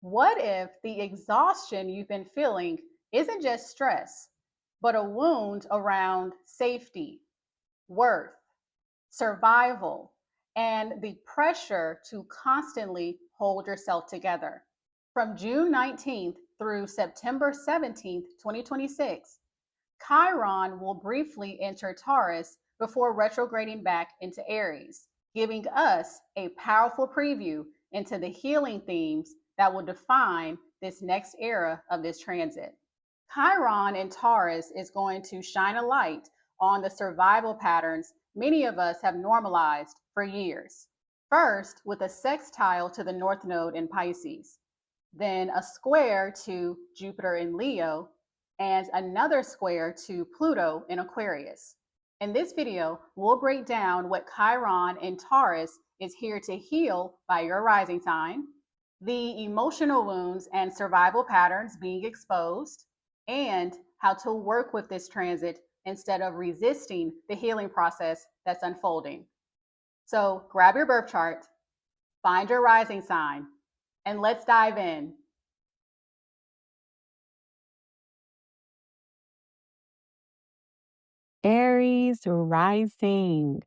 What if the exhaustion you've been feeling isn't just stress, but a wound around safety, worth, survival, and the pressure to constantly hold yourself together? From June 19th through September 17th, 2026, Chiron will briefly enter Taurus before retrograding back into Aries, giving us a powerful preview into the healing themes that will define this next era of this transit. Chiron in Taurus is going to shine a light on the survival patterns many of us have normalized for years. First, with a sextile to the North Node in Pisces, then a square to Jupiter in Leo, and another square to Pluto in Aquarius. In this video, we'll break down what Chiron in Taurus is here to heal by your rising sign, the emotional wounds and survival patterns being exposed, and how to work with this transit instead of resisting the healing process that's unfolding. So grab your birth chart, find your rising sign, and let's dive in. Aries rising.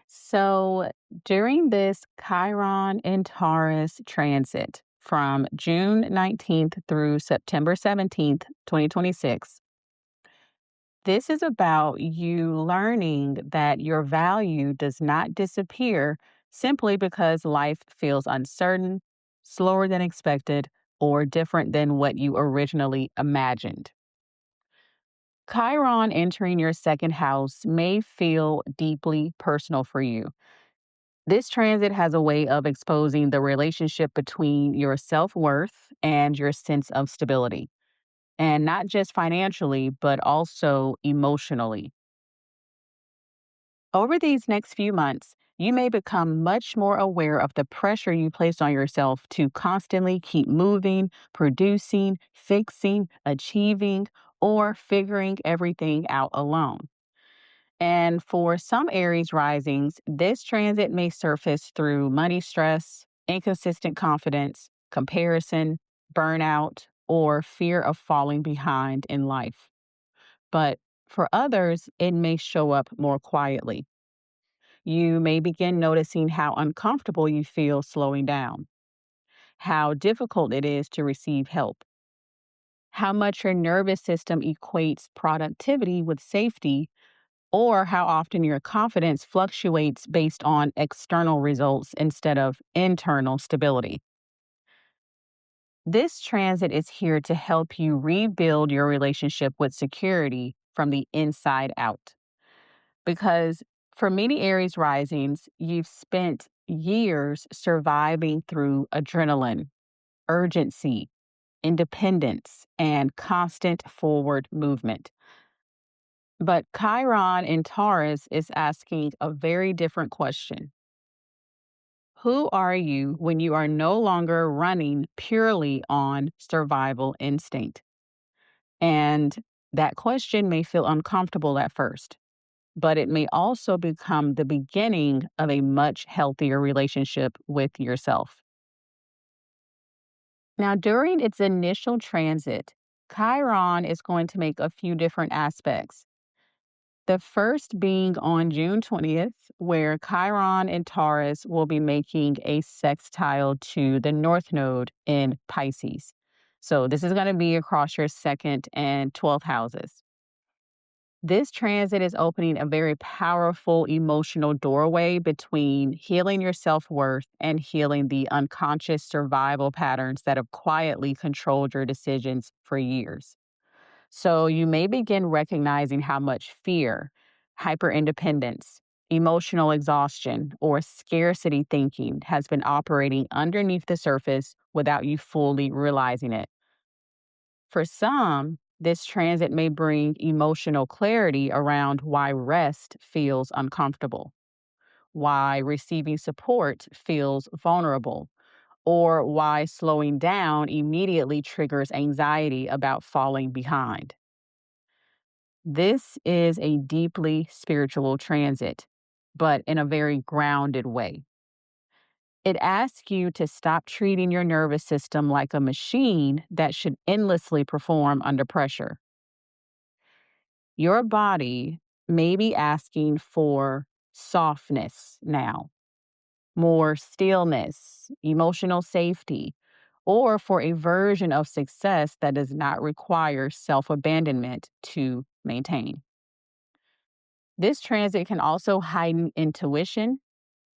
So during this Chiron and Taurus transit from June 19th through September 17th, 2026, this is about you learning that your value does not disappear simply because life feels uncertain, slower than expected, or different than what you originally imagined. Chiron entering your second house may feel deeply personal for you. This transit has a way of exposing the relationship between your self worth and your sense of stability, and not just financially, but also emotionally. Over these next few months, you may become much more aware of the pressure you place on yourself to constantly keep moving, producing, fixing, achieving, or figuring everything out alone. And for some Aries risings, this transit may surface through money stress, inconsistent confidence, comparison, burnout, or fear of falling behind in life. But for others, it may show up more quietly. You may begin noticing how uncomfortable you feel slowing down, how difficult it is to receive help, how much your nervous system equates productivity with safety, or how often your confidence fluctuates based on external results instead of internal stability. This transit is here to help you rebuild your relationship with security from the inside out. Because for many Aries risings, you've spent years surviving through adrenaline, urgency, independence, and constant forward movement. But Chiron in Taurus is asking a very different question. Who are you when you are no longer running purely on survival instinct? And that question may feel uncomfortable at first, but it may also become the beginning of a much healthier relationship with yourself. Now, during its initial transit, Chiron is going to make a few different aspects. The first being on June 20th, where Chiron and Taurus will be making a sextile to the North Node in Pisces. So, this is going to be across your second and 12th houses. This transit is opening a very powerful emotional doorway between healing your self worth and healing the unconscious survival patterns that have quietly controlled your decisions for years. So you may begin recognizing how much fear, hyperindependence, emotional exhaustion, or scarcity thinking has been operating underneath the surface without you fully realizing it. For some, this transit may bring emotional clarity around why rest feels uncomfortable, why receiving support feels vulnerable, or why slowing down immediately triggers anxiety about falling behind. This is a deeply spiritual transit, but in a very grounded way. It asks you to stop treating your nervous system like a machine that should endlessly perform under pressure. Your body may be asking for softness now, more stillness, emotional safety, or for a version of success that does not require self abandonment to maintain. This transit can also heighten intuition,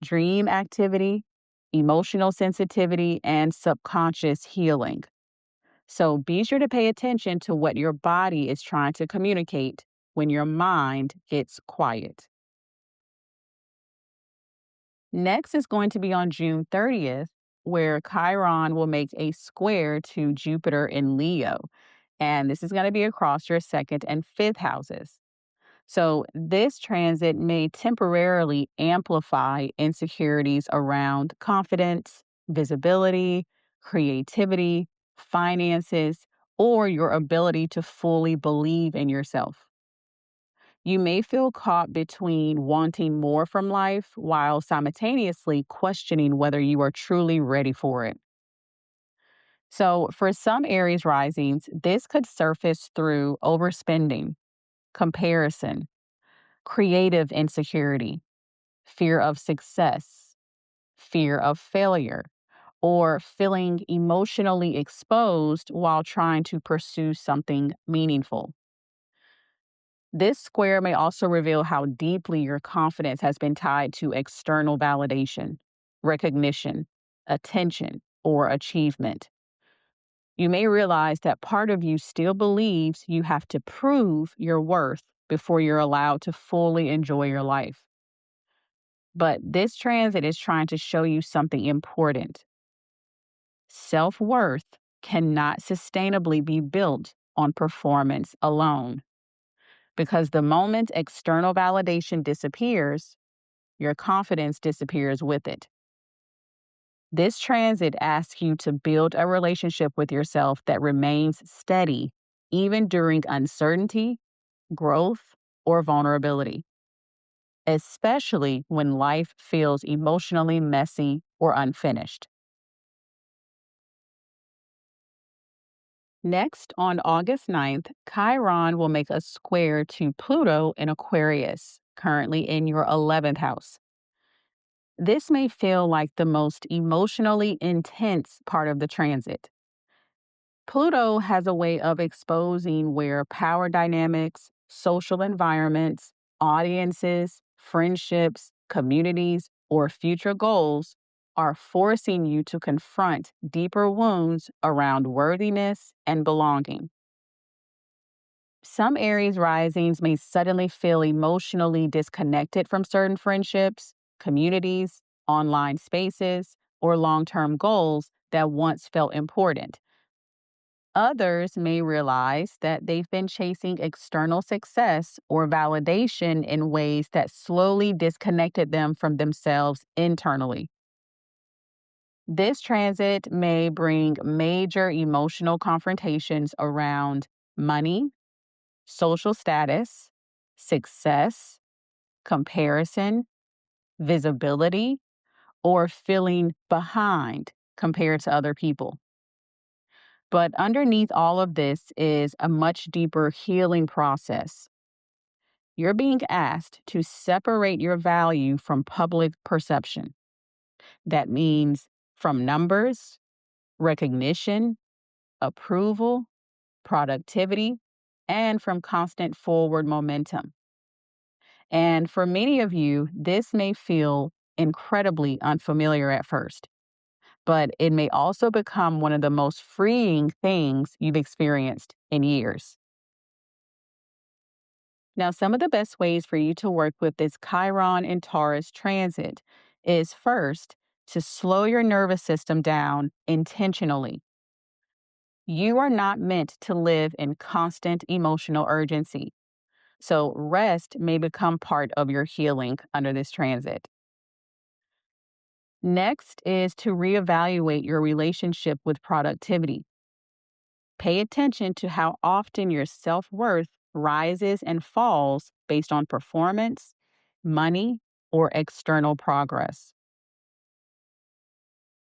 dream activity, emotional sensitivity, and subconscious healing. So be sure to pay attention to what your body is trying to communicate when your mind gets quiet. Next is going to be on June 30th, where Chiron will make a square to Jupiter in Leo. And this is going to be across your second and fifth houses. So, this transit may temporarily amplify insecurities around confidence, visibility, creativity, finances, or your ability to fully believe in yourself. You may feel caught between wanting more from life while simultaneously questioning whether you are truly ready for it. So, for some Aries risings, this could surface through overspending, comparison, creative insecurity, fear of success, fear of failure, or feeling emotionally exposed while trying to pursue something meaningful. This square may also reveal how deeply your confidence has been tied to external validation, recognition, attention, or achievement. You may realize that part of you still believes you have to prove your worth before you're allowed to fully enjoy your life. But this transit is trying to show you something important. Self worth cannot sustainably be built on performance alone, because the moment external validation disappears, your confidence disappears with it. This transit asks you to build a relationship with yourself that remains steady, even during uncertainty, growth, or vulnerability, especially when life feels emotionally messy or unfinished. Next, on August 9th, Chiron will make a square to Pluto in Aquarius, currently in your 11th house. This may feel like the most emotionally intense part of the transit. Pluto has a way of exposing where power dynamics, social environments, audiences, friendships, communities, or future goals are forcing you to confront deeper wounds around worthiness and belonging. Some Aries risings may suddenly feel emotionally disconnected from certain friendships, communities, online spaces, or long term goals that once felt important. Others may realize that they've been chasing external success or validation in ways that slowly disconnected them from themselves internally. This transit may bring major emotional confrontations around money, social status, success, comparison, visibility, or feeling behind compared to other people. But underneath all of this is a much deeper healing process. You're being asked to separate your value from public perception. That means from numbers, recognition, approval, productivity, and from constant forward momentum. And for many of you, this may feel incredibly unfamiliar at first, but it may also become one of the most freeing things you've experienced in years. Now, some of the best ways for you to work with this Chiron and Taurus transit is first to slow your nervous system down intentionally. You are not meant to live in constant emotional urgency. So, rest may become part of your healing under this transit. Next is to reevaluate your relationship with productivity. Pay attention to how often your self worth rises and falls based on performance, money, or external progress.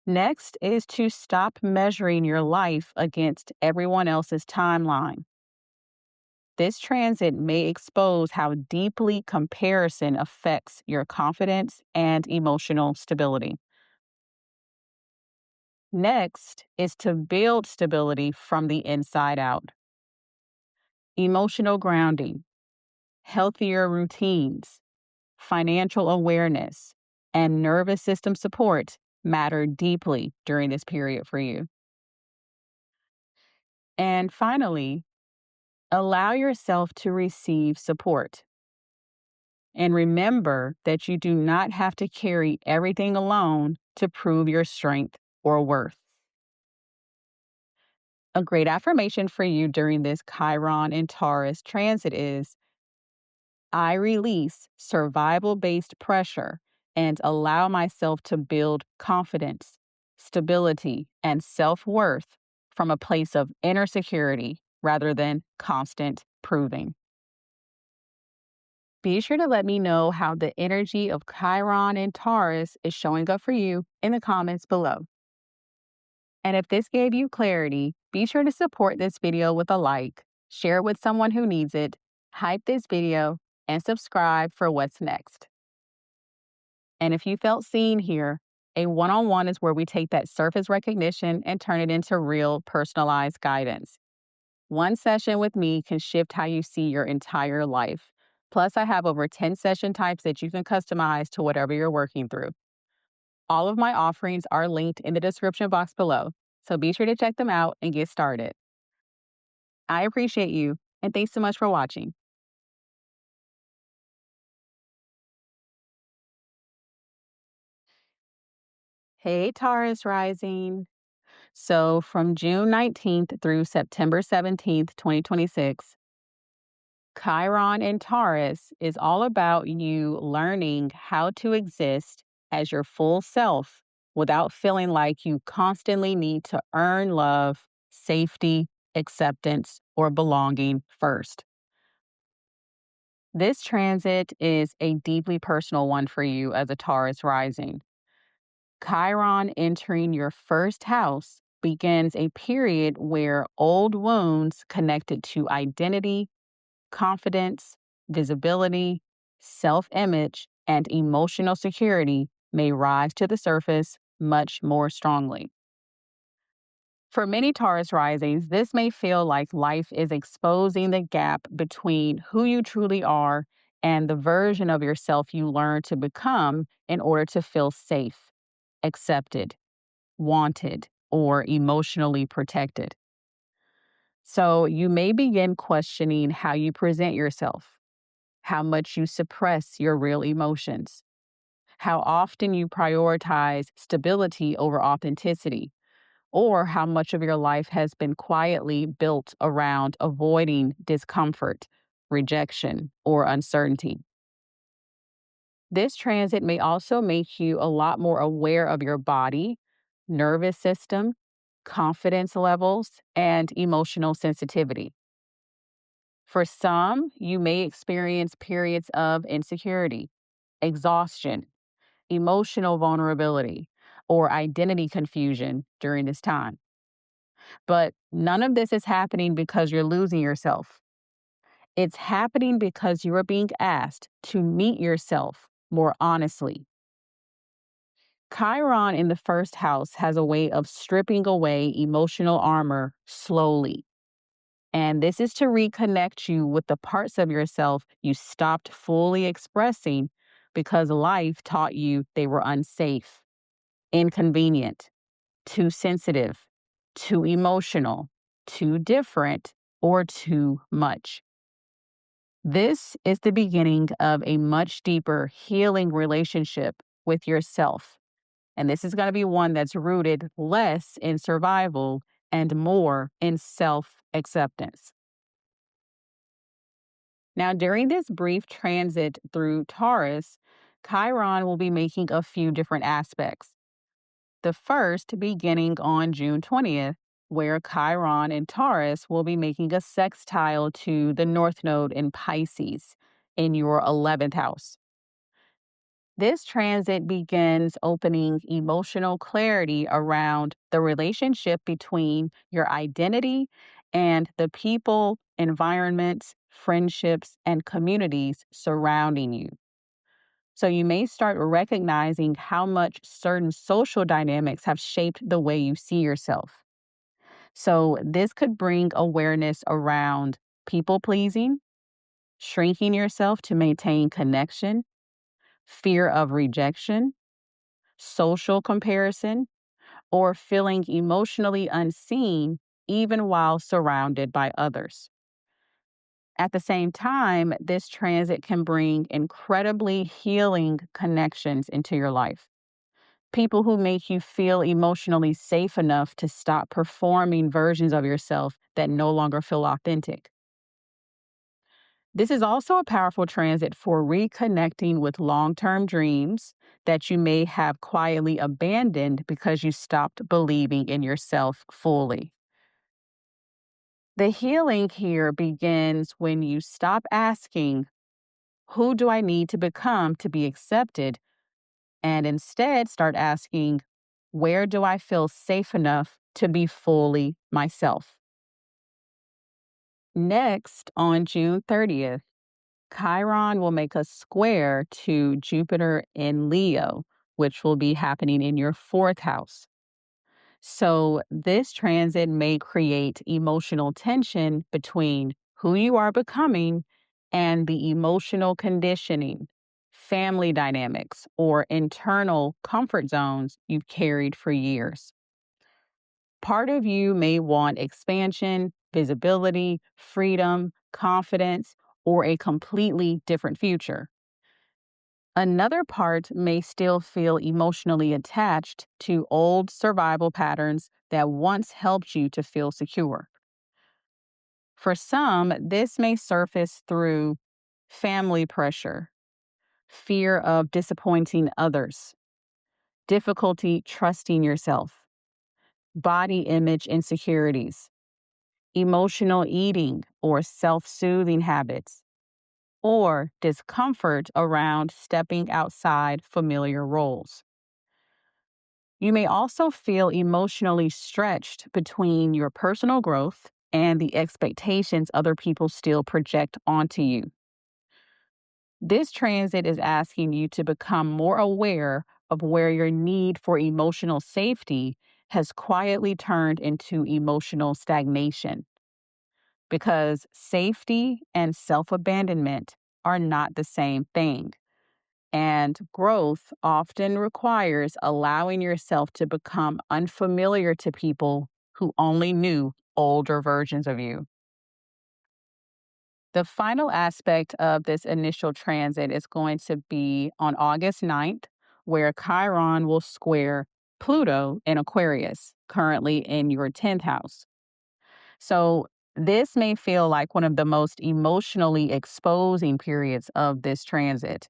Next is to stop measuring your life against everyone else's timeline. This transit may expose how deeply comparison affects your confidence and emotional stability. Next is to build stability from the inside out. Emotional grounding, healthier routines, financial awareness, and nervous system support matter deeply during this period for you. And finally, allow yourself to receive support. And remember that you do not have to carry everything alone to prove your strength or worth. A great affirmation for you during this Chiron and Taurus transit is: I release survival based pressure and allow myself to build confidence, stability, and self worth from a place of inner security rather than constant proving. Be sure to let me know how the energy of Chiron and Taurus is showing up for you in the comments below. And if this gave you clarity, be sure to support this video with a like, share it with someone who needs it, hype this video, and subscribe for what's next. And if you felt seen here, a one-on-one is where we take that surface recognition and turn it into real personalized guidance. One session with me can shift how you see your entire life. Plus, I have over 10 session types that you can customize to whatever you're working through. All of my offerings are linked in the description box below, so be sure to check them out and get started. I appreciate you, and thanks so much for watching. Hey, Taurus Rising. So, from June 19th through September 17th, 2026, Chiron in Taurus is all about you learning how to exist as your full self without feeling like you constantly need to earn love, safety, acceptance, or belonging first. This transit is a deeply personal one for you as a Taurus rising. Chiron entering your first house begins a period where old wounds connected to identity, confidence, visibility, self image, and emotional security may rise to the surface much more strongly. For many Taurus risings, this may feel like life is exposing the gap between who you truly are and the version of yourself you learn to become in order to feel safe, accepted, wanted, or emotionally protected. So you may begin questioning how you present yourself, how much you suppress your real emotions, how often you prioritize stability over authenticity, or how much of your life has been quietly built around avoiding discomfort, rejection, or uncertainty. This transit may also make you a lot more aware of your body, nervous system, confidence levels, and emotional sensitivity. For some, you may experience periods of insecurity, exhaustion, emotional vulnerability, or identity confusion during this time. But none of this is happening because you're losing yourself. It's happening because you are being asked to meet yourself more honestly. Chiron in the first house has a way of stripping away emotional armor slowly. And this is to reconnect you with the parts of yourself you stopped fully expressing because life taught you they were unsafe, inconvenient, too sensitive, too emotional, too different, or too much. This is the beginning of a much deeper healing relationship with yourself. And this is going to be one that's rooted less in survival and more in self acceptance. Now, during this brief transit through Taurus, Chiron will be making a few different aspects. The first beginning on June 20th, where Chiron and Taurus will be making a sextile to the North Node in Pisces in your 11th house. This transit begins opening emotional clarity around the relationship between your identity and the people, environments, friendships, and communities surrounding you. So you may start recognizing how much certain social dynamics have shaped the way you see yourself. So this could bring awareness around people pleasing, shrinking yourself to maintain connection, fear of rejection, social comparison, or feeling emotionally unseen even while surrounded by others. At the same time, this transit can bring incredibly healing connections into your life. People who make you feel emotionally safe enough to stop performing versions of yourself that no longer feel authentic. This is also a powerful transit for reconnecting with long term dreams that you may have quietly abandoned because you stopped believing in yourself fully. The healing here begins when you stop asking, who do I need to become to be accepted? And instead start asking, where do I feel safe enough to be fully myself? Next, on June 30th, Chiron will make a square to Jupiter in Leo, which will be happening in your fourth house. So, this transit may create emotional tension between who you are becoming and the emotional conditioning, family dynamics, or internal comfort zones you've carried for years. Part of you may want expansion, visibility, freedom, confidence, or a completely different future. Another part may still feel emotionally attached to old survival patterns that once helped you to feel secure. For some, this may surface through family pressure, fear of disappointing others, difficulty trusting yourself, body image insecurities, emotional eating or self soothing habits, or discomfort around stepping outside familiar roles. You may also feel emotionally stretched between your personal growth and the expectations other people still project onto you. This transit is asking you to become more aware of where your need for emotional safety has quietly turned into emotional stagnation. Because safety and self abandonment are not the same thing. And growth often requires allowing yourself to become unfamiliar to people who only knew older versions of you. The final aspect of this initial transit is going to be on August 9th, where Chiron will square Pluto in Aquarius, currently in your 10th house. So, this may feel like one of the most emotionally exposing periods of this transit.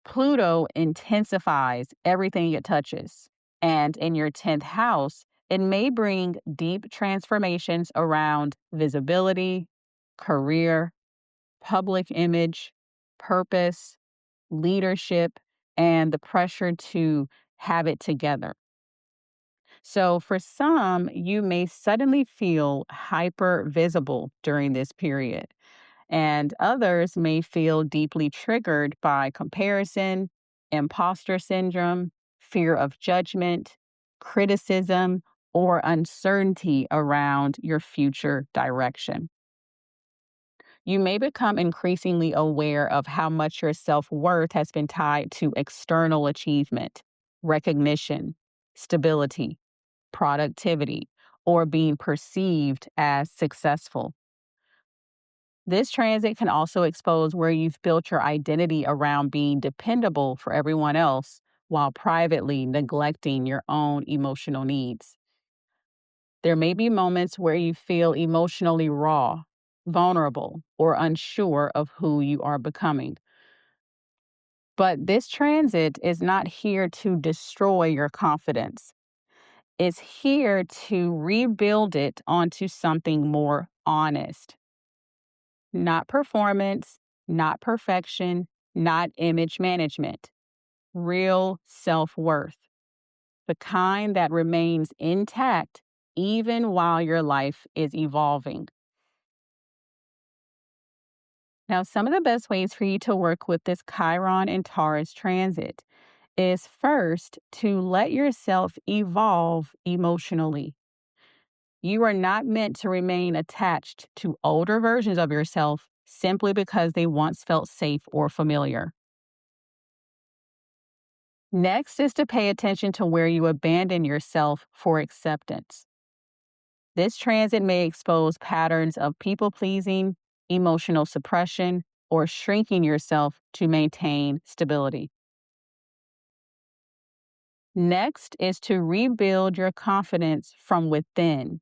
Pluto intensifies everything it touches. And in your 10th house, it may bring deep transformations around visibility, career, public image, purpose, leadership, and the pressure to have it together. So, for some, you may suddenly feel hyper visible during this period, and others may feel deeply triggered by comparison, imposter syndrome, fear of judgment, criticism, or uncertainty around your future direction. You may become increasingly aware of how much your self worth has been tied to external achievement, recognition, stability, productivity, or being perceived as successful. This transit can also expose where you've built your identity around being dependable for everyone else while privately neglecting your own emotional needs. There may be moments where you feel emotionally raw, vulnerable, or unsure of who you are becoming. But this transit is not here to destroy your confidence. It's here to rebuild it onto something more honest. Not performance, not perfection, not image management. real self-worth, the kind that remains intact even while your life is evolving. Now, some of the best ways for you to work with this Chiron and Taurus transit is first to let yourself evolve emotionally. You are not meant to remain attached to older versions of yourself simply because they once felt safe or familiar. Next is to pay attention to where you abandon yourself for acceptance. This transit may expose patterns of people pleasing, emotional suppression, or shrinking yourself to maintain stability. Next is to rebuild your confidence from within.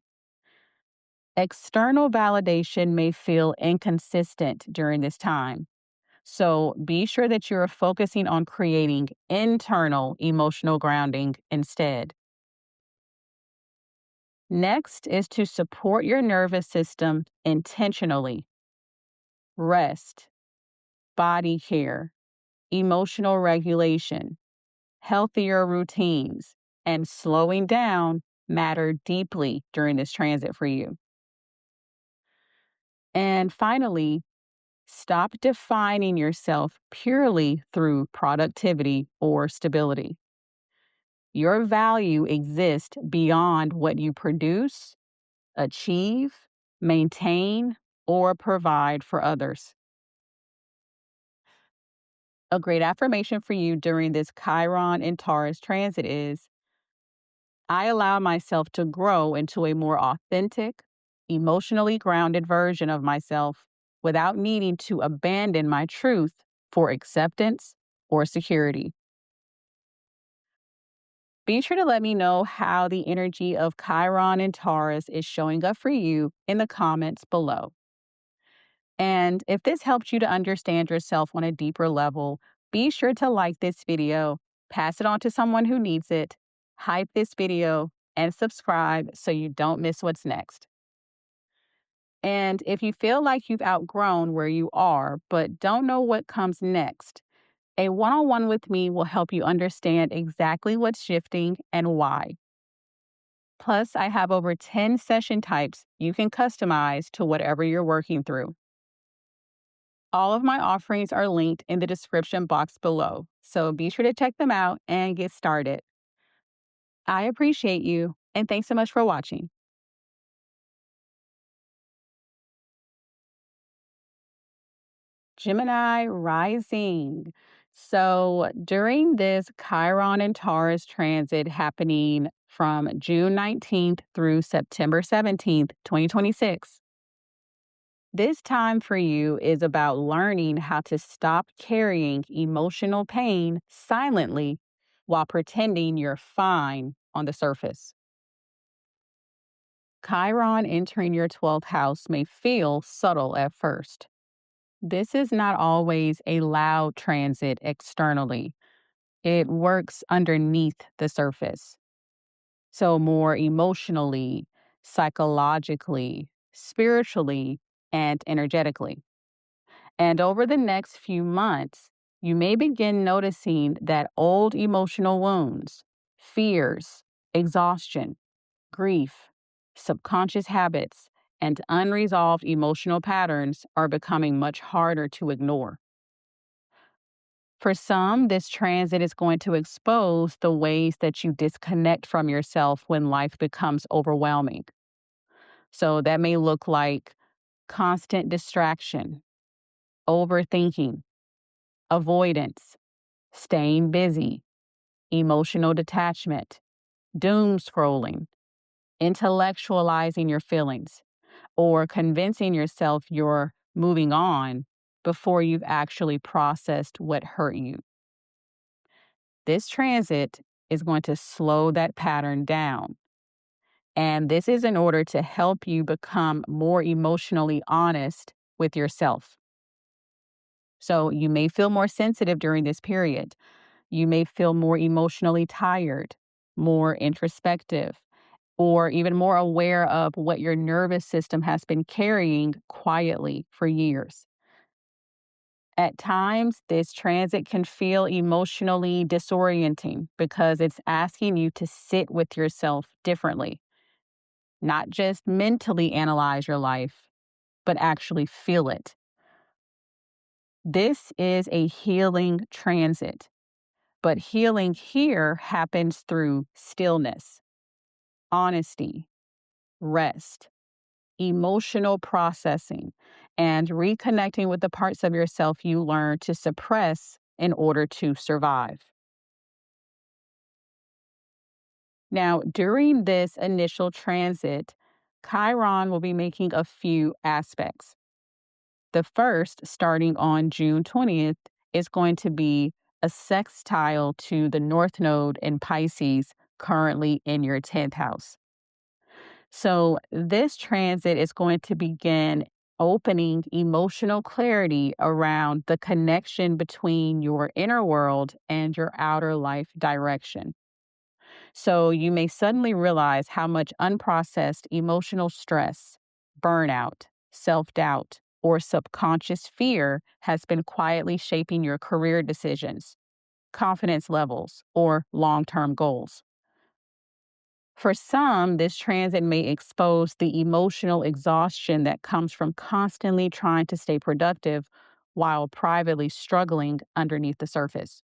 External validation may feel inconsistent during this time. So be sure that you're focusing on creating internal emotional grounding instead. Next is to support your nervous system intentionally. Rest, body care, emotional regulation, healthier routines, and slowing down matter deeply during this transit for you. And finally, stop defining yourself purely through productivity or stability. Your value exists beyond what you produce, achieve, maintain, or provide for others. A great affirmation for you during this Chiron and Taurus transit is: I allow myself to grow into a more authentic, emotionally grounded version of myself without needing to abandon my truth for acceptance or security. Be sure to let me know how the energy of Chiron and Taurus is showing up for you in the comments below. And if this helped you to understand yourself on a deeper level, be sure to like this video, pass it on to someone who needs it, hype this video, and subscribe so you don't miss what's next. And if you feel like you've outgrown where you are but don't know what comes next, a one-on-one with me will help you understand exactly what's shifting and why. Plus, I have over 10 session types you can customize to whatever you're working through. All of my offerings are linked in the description box below, so be sure to check them out and get started. I appreciate you, and thanks so much for watching. Gemini rising. So during this Chiron and Taurus transit happening from June 19th through September 17th, 2026, this time for you is about learning how to stop carrying emotional pain silently while pretending you're fine on the surface. Chiron entering your 12th house may feel subtle at first. This is not always a loud transit externally. It works underneath the surface. So, more emotionally, psychologically, spiritually, and energetically. And over the next few months, you may begin noticing that old emotional wounds, fears, exhaustion, grief, subconscious habits, and unresolved emotional patterns are becoming much harder to ignore. For some, this transit is going to expose the ways that you disconnect from yourself when life becomes overwhelming. So that may look like constant distraction, overthinking, avoidance, staying busy, emotional detachment, doom scrolling, intellectualizing your feelings, or convincing yourself you're moving on before you've actually processed what hurt you. This transit is going to slow that pattern down. And this is in order to help you become more emotionally honest with yourself. So you may feel more sensitive during this period. You may feel more emotionally tired, more introspective, or even more aware of what your nervous system has been carrying quietly for years. At times, this transit can feel emotionally disorienting because it's asking you to sit with yourself differently, not just mentally analyze your life, but actually feel it. This is a healing transit, but healing here happens through stillness, honesty, rest, emotional processing, and reconnecting with the parts of yourself you learned to suppress in order to survive. Now, during this initial transit, Chiron will be making a few aspects. The first, starting on June 20th, is going to be a sextile to the North Node in Pisces, currently in your 10th house. So, this transit is going to begin opening emotional clarity around the connection between your inner world and your outer life direction. So, you may suddenly realize how much unprocessed emotional stress, burnout, self doubt, or subconscious fear has been quietly shaping your career decisions, confidence levels, or long term goals. For some, this transit may expose the emotional exhaustion that comes from constantly trying to stay productive while privately struggling underneath the surface.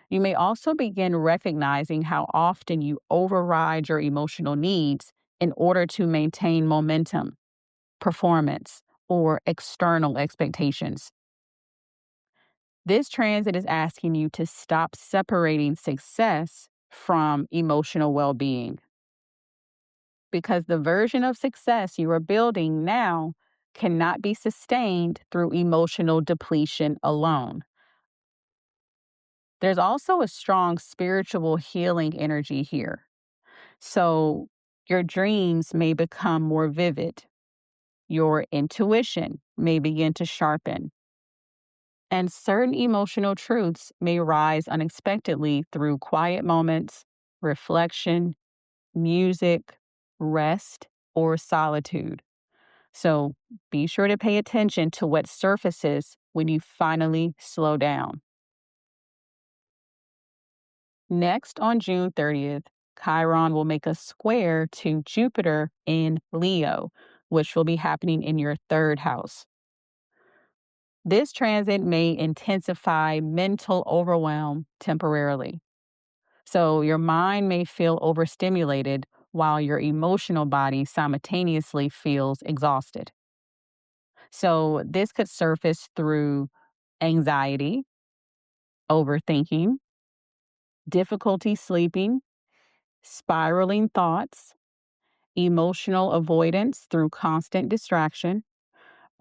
You may also begin recognizing how often you override your emotional needs in order to maintain momentum, performance, or external expectations. This transit is asking you to stop separating success from emotional well being, because the version of success you are building now cannot be sustained through emotional depletion alone. There's also a strong spiritual healing energy here. So, your dreams may become more vivid, your intuition may begin to sharpen, and certain emotional truths may rise unexpectedly through quiet moments, reflection, music, rest, or solitude. So be sure to pay attention to what surfaces when you finally slow down. Next, on June 30th, Chiron will make a square to Jupiter in Leo, which will be happening in your third house. This transit may intensify mental overwhelm temporarily. So your mind may feel overstimulated while your emotional body simultaneously feels exhausted. So this could surface through anxiety, overthinking, difficulty sleeping, spiraling thoughts, emotional avoidance through constant distraction,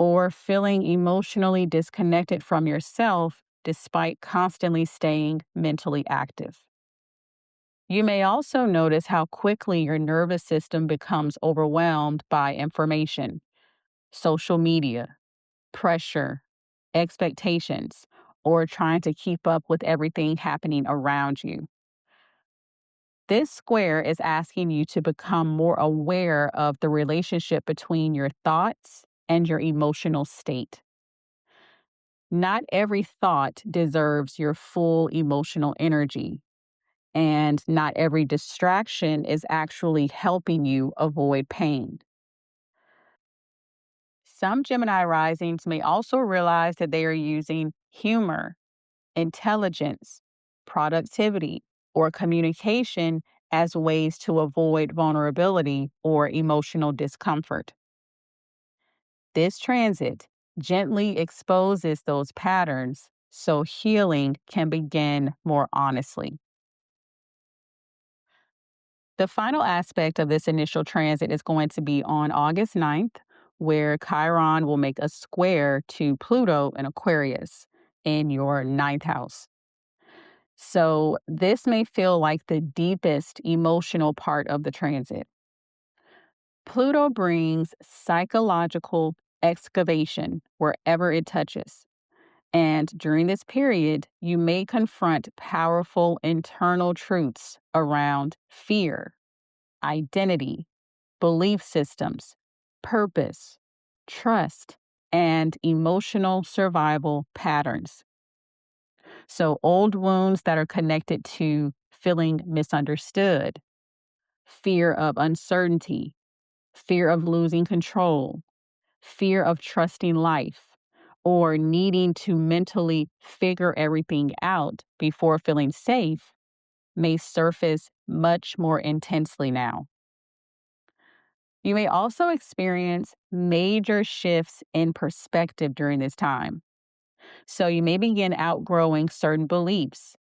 or feeling emotionally disconnected from yourself despite constantly staying mentally active. You may also notice how quickly your nervous system becomes overwhelmed by information, social media, pressure, expectations, or trying to keep up with everything happening around you. This square is asking you to become more aware of the relationship between your thoughts and your emotional state. Not every thought deserves your full emotional energy, and not every distraction is actually helping you avoid pain. Some Gemini risings may also realize that they are using humor, intelligence, productivity, or communication as ways to avoid vulnerability or emotional discomfort. This transit gently exposes those patterns so healing can begin more honestly. The final aspect of this initial transit is going to be on August 9th, where Chiron will make a square to Pluto in Aquarius in your ninth house. So, this may feel like the deepest emotional part of the transit. Pluto brings psychological excavation wherever it touches. And during this period, you may confront powerful internal truths around fear, identity, belief systems, purpose, trust, and emotional survival patterns. So, old wounds that are connected to feeling misunderstood, fear of uncertainty, fear of losing control, fear of trusting life, or needing to mentally figure everything out before feeling safe may surface much more intensely now. You may also experience major shifts in perspective during this time. So you may begin outgrowing certain beliefs,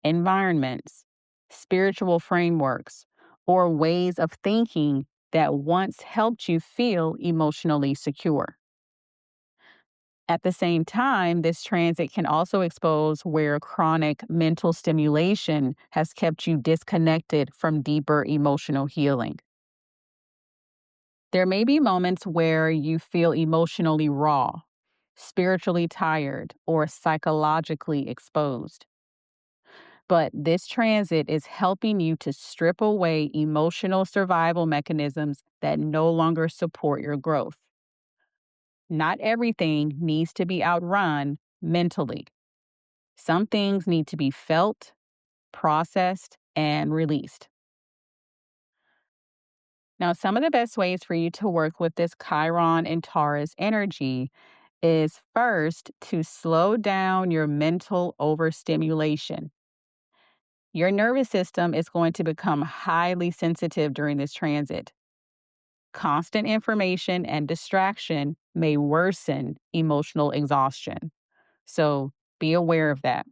environments, spiritual frameworks, or ways of thinking that once helped you feel emotionally secure. At the same time, this transit can also expose where chronic mental stimulation has kept you disconnected from deeper emotional healing. There may be moments where you feel emotionally raw, spiritually tired, or psychologically exposed. But this transit is helping you to strip away emotional survival mechanisms that no longer support your growth. Not everything needs to be outrun mentally. Some things need to be felt, processed, and released. Now, some of the best ways for you to work with this Chiron and Taurus energy is first to slow down your mental overstimulation. Your nervous system is going to become highly sensitive during this transit. Constant information and distraction may worsen emotional exhaustion. So be aware of that.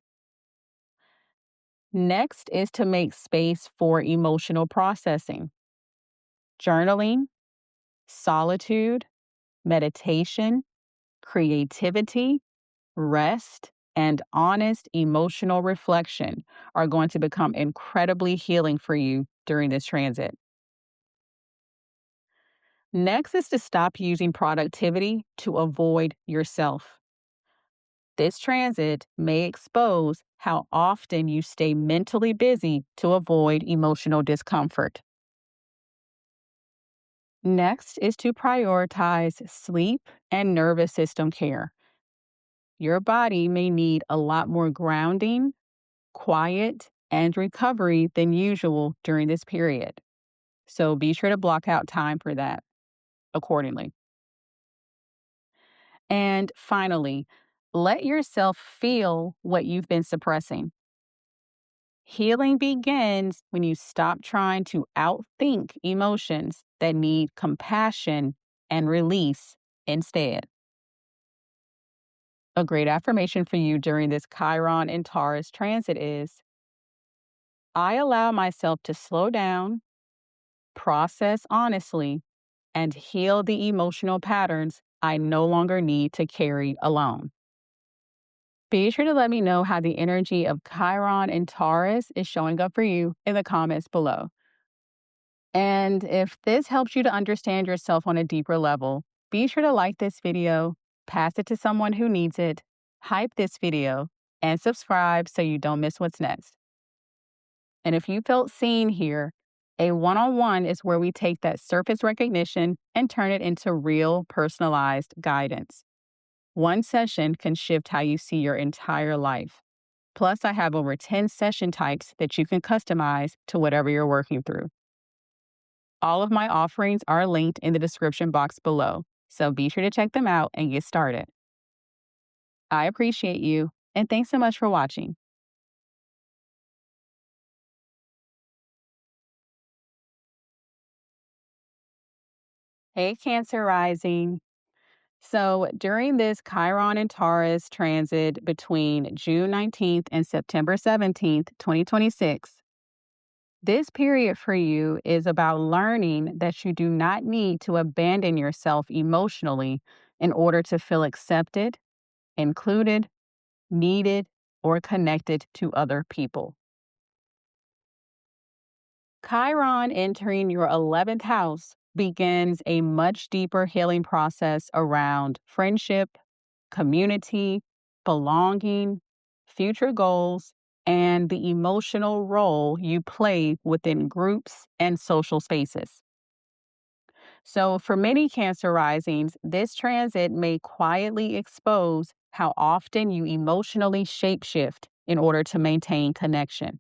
Next is to make space for emotional processing. Journaling, solitude, meditation, creativity, rest, and honest emotional reflection are going to become incredibly healing for you during this transit. Next is to stop using productivity to avoid yourself. This transit may expose how often you stay mentally busy to avoid emotional discomfort. Next is to prioritize sleep and nervous system care. Your body may need a lot more grounding, quiet, and recovery than usual during this period. So be sure to block out time for that accordingly. And finally, let yourself feel what you've been suppressing. Healing begins when you stop trying to outthink emotions that need compassion and release instead. A great affirmation for you during this Chiron and Taurus transit is: I allow myself to slow down, process honestly, and heal the emotional patterns I no longer need to carry alone. Be sure to let me know how the energy of Chiron and Taurus is showing up for you in the comments below. And if this helps you to understand yourself on a deeper level, be sure to like this video, pass it to someone who needs it, hype this video, and subscribe so you don't miss what's next. And if you felt seen here, a one-on-one is where we take that surface recognition and turn it into real personalized guidance. One session can shift how you see your entire life. Plus, I have over 10 session types that you can customize to whatever you're working through. All of my offerings are linked in the description box below, so be sure to check them out and get started. I appreciate you, and thanks so much for watching. Hey, Cancer Rising. So, during this Chiron and Taurus transit between June 19th and September 17th, 2026, this period for you is about learning that you do not need to abandon yourself emotionally in order to feel accepted, included, needed, or connected to other people. Chiron entering your 11th house begins a much deeper healing process around friendship, community, belonging, future goals, and the emotional role you play within groups and social spaces. So, for many Cancer risings, this transit may quietly expose how often you emotionally shapeshift in order to maintain connection.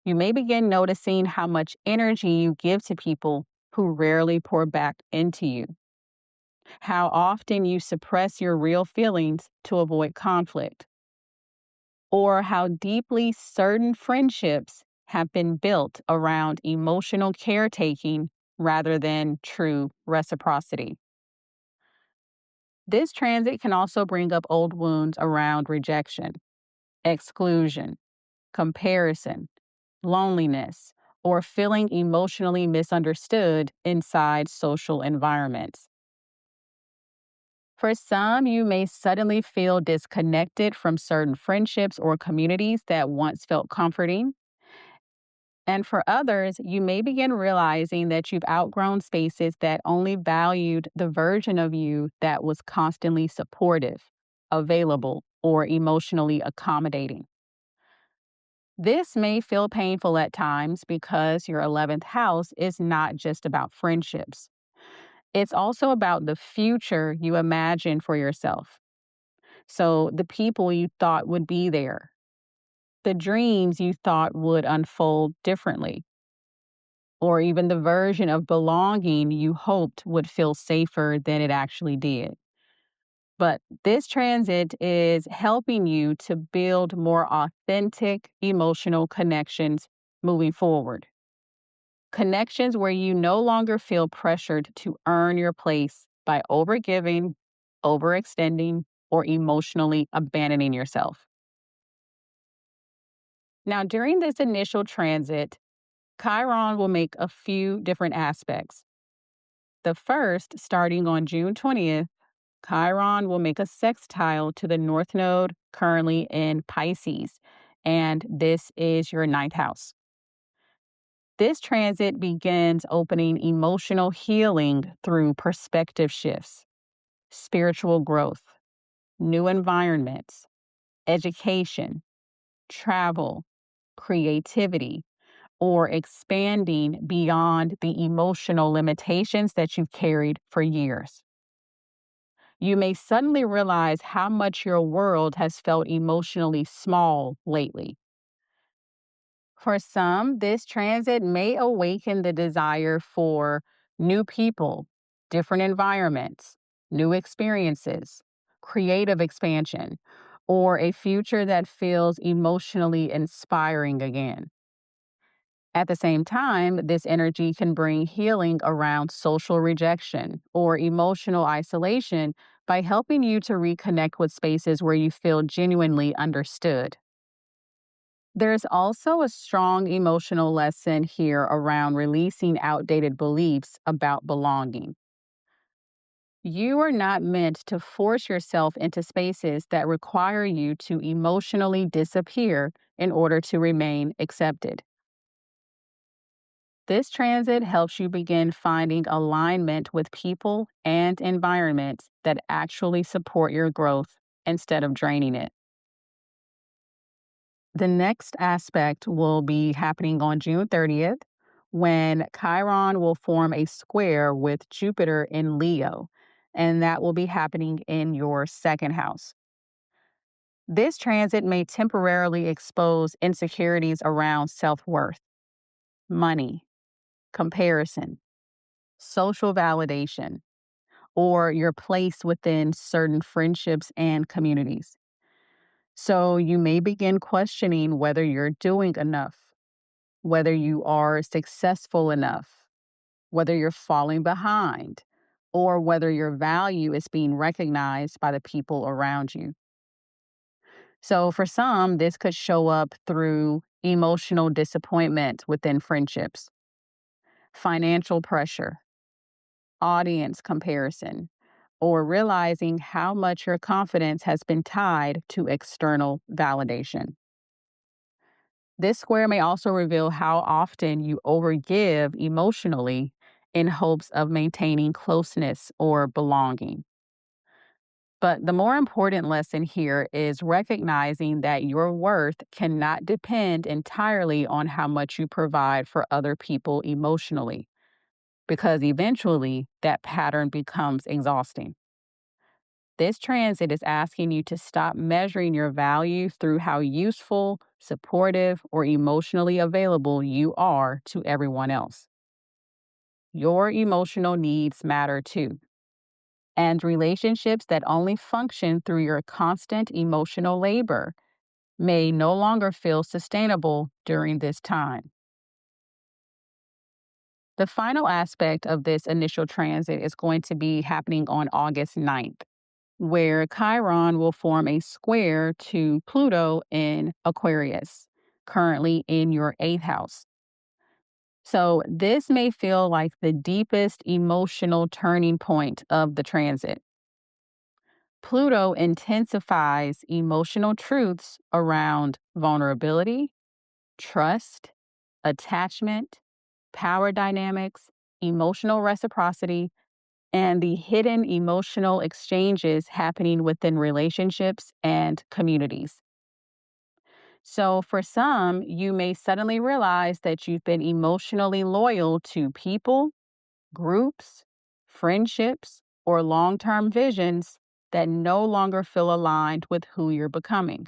You may begin noticing how much energy you give to people who rarely pour back into you, how often you suppress your real feelings to avoid conflict, or how deeply certain friendships have been built around emotional caretaking rather than true reciprocity. This transit can also bring up old wounds around rejection, exclusion, comparison, loneliness, or feeling emotionally misunderstood inside social environments. For some, you may suddenly feel disconnected from certain friendships or communities that once felt comforting. And for others, you may begin realizing that you've outgrown spaces that only valued the version of you that was constantly supportive, available, or emotionally accommodating. This may feel painful at times because your 11th house is not just about friendships. It's also about the future you imagine for yourself. So, the people you thought would be there, the dreams you thought would unfold differently, or even the version of belonging you hoped would feel safer than it actually did. But this transit is helping you to build more authentic emotional connections moving forward. Connections where you no longer feel pressured to earn your place by overgiving, overextending, or emotionally abandoning yourself. Now, during this initial transit, Chiron will make a few different aspects. The first, starting on June 20th, Chiron will make a sextile to the North Node currently in Pisces, and this is your ninth house. This transit begins opening emotional healing through perspective shifts, spiritual growth, new environments, education, travel, creativity, or expanding beyond the emotional limitations that you've carried for years. You may suddenly realize how much your world has felt emotionally small lately. For some, this transit may awaken the desire for new people, different environments, new experiences, creative expansion, or a future that feels emotionally inspiring again. At the same time, this energy can bring healing around social rejection or emotional isolation by helping you to reconnect with spaces where you feel genuinely understood. There's also a strong emotional lesson here around releasing outdated beliefs about belonging. You are not meant to force yourself into spaces that require you to emotionally disappear in order to remain accepted. This transit helps you begin finding alignment with people and environments that actually support your growth instead of draining it. The next aspect will be happening on June 30th when Chiron will form a square with Jupiter in Leo, and that will be happening in your second house. This transit may temporarily expose insecurities around self worth, money, comparison, social validation, or your place within certain friendships and communities. So you may begin questioning whether you're doing enough, whether you are successful enough, whether you're falling behind, or whether your value is being recognized by the people around you. So for some, this could show up through emotional disappointment within friendships, financial pressure, audience comparison, or realizing how much your confidence has been tied to external validation. This square may also reveal how often you overgive emotionally in hopes of maintaining closeness or belonging. But the more important lesson here is recognizing that your worth cannot depend entirely on how much you provide for other people emotionally. because eventually that pattern becomes exhausting. This transit is asking you to stop measuring your value through how useful, supportive, or emotionally available you are to everyone else. Your emotional needs matter too. And relationships that only function through your constant emotional labor may no longer feel sustainable during this time. The final aspect of this initial transit is going to be happening on August 9th, where Chiron will form a square to Pluto in Aquarius, currently in your eighth house. So, this may feel like the deepest emotional turning point of the transit. Pluto intensifies emotional truths around vulnerability, trust, attachment, power dynamics, emotional reciprocity, and the hidden emotional exchanges happening within relationships and communities. So, for some, you may suddenly realize that you've been emotionally loyal to people, groups, friendships, or long term visions that no longer feel aligned with who you're becoming.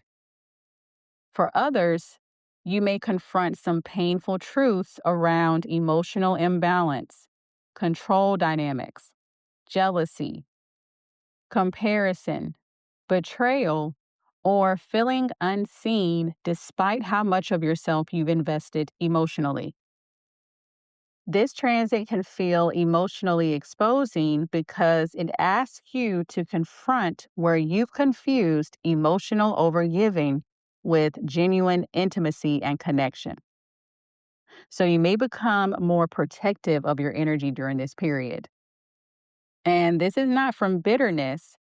For others, you may confront some painful truths around emotional imbalance, control dynamics, jealousy, comparison, betrayal, or feeling unseen despite how much of yourself you've invested emotionally. This transit can feel emotionally exposing because it asks you to confront where you've confused emotional overgiving with genuine intimacy and connection. So you may become more protective of your energy during this period. And this is not from bitterness,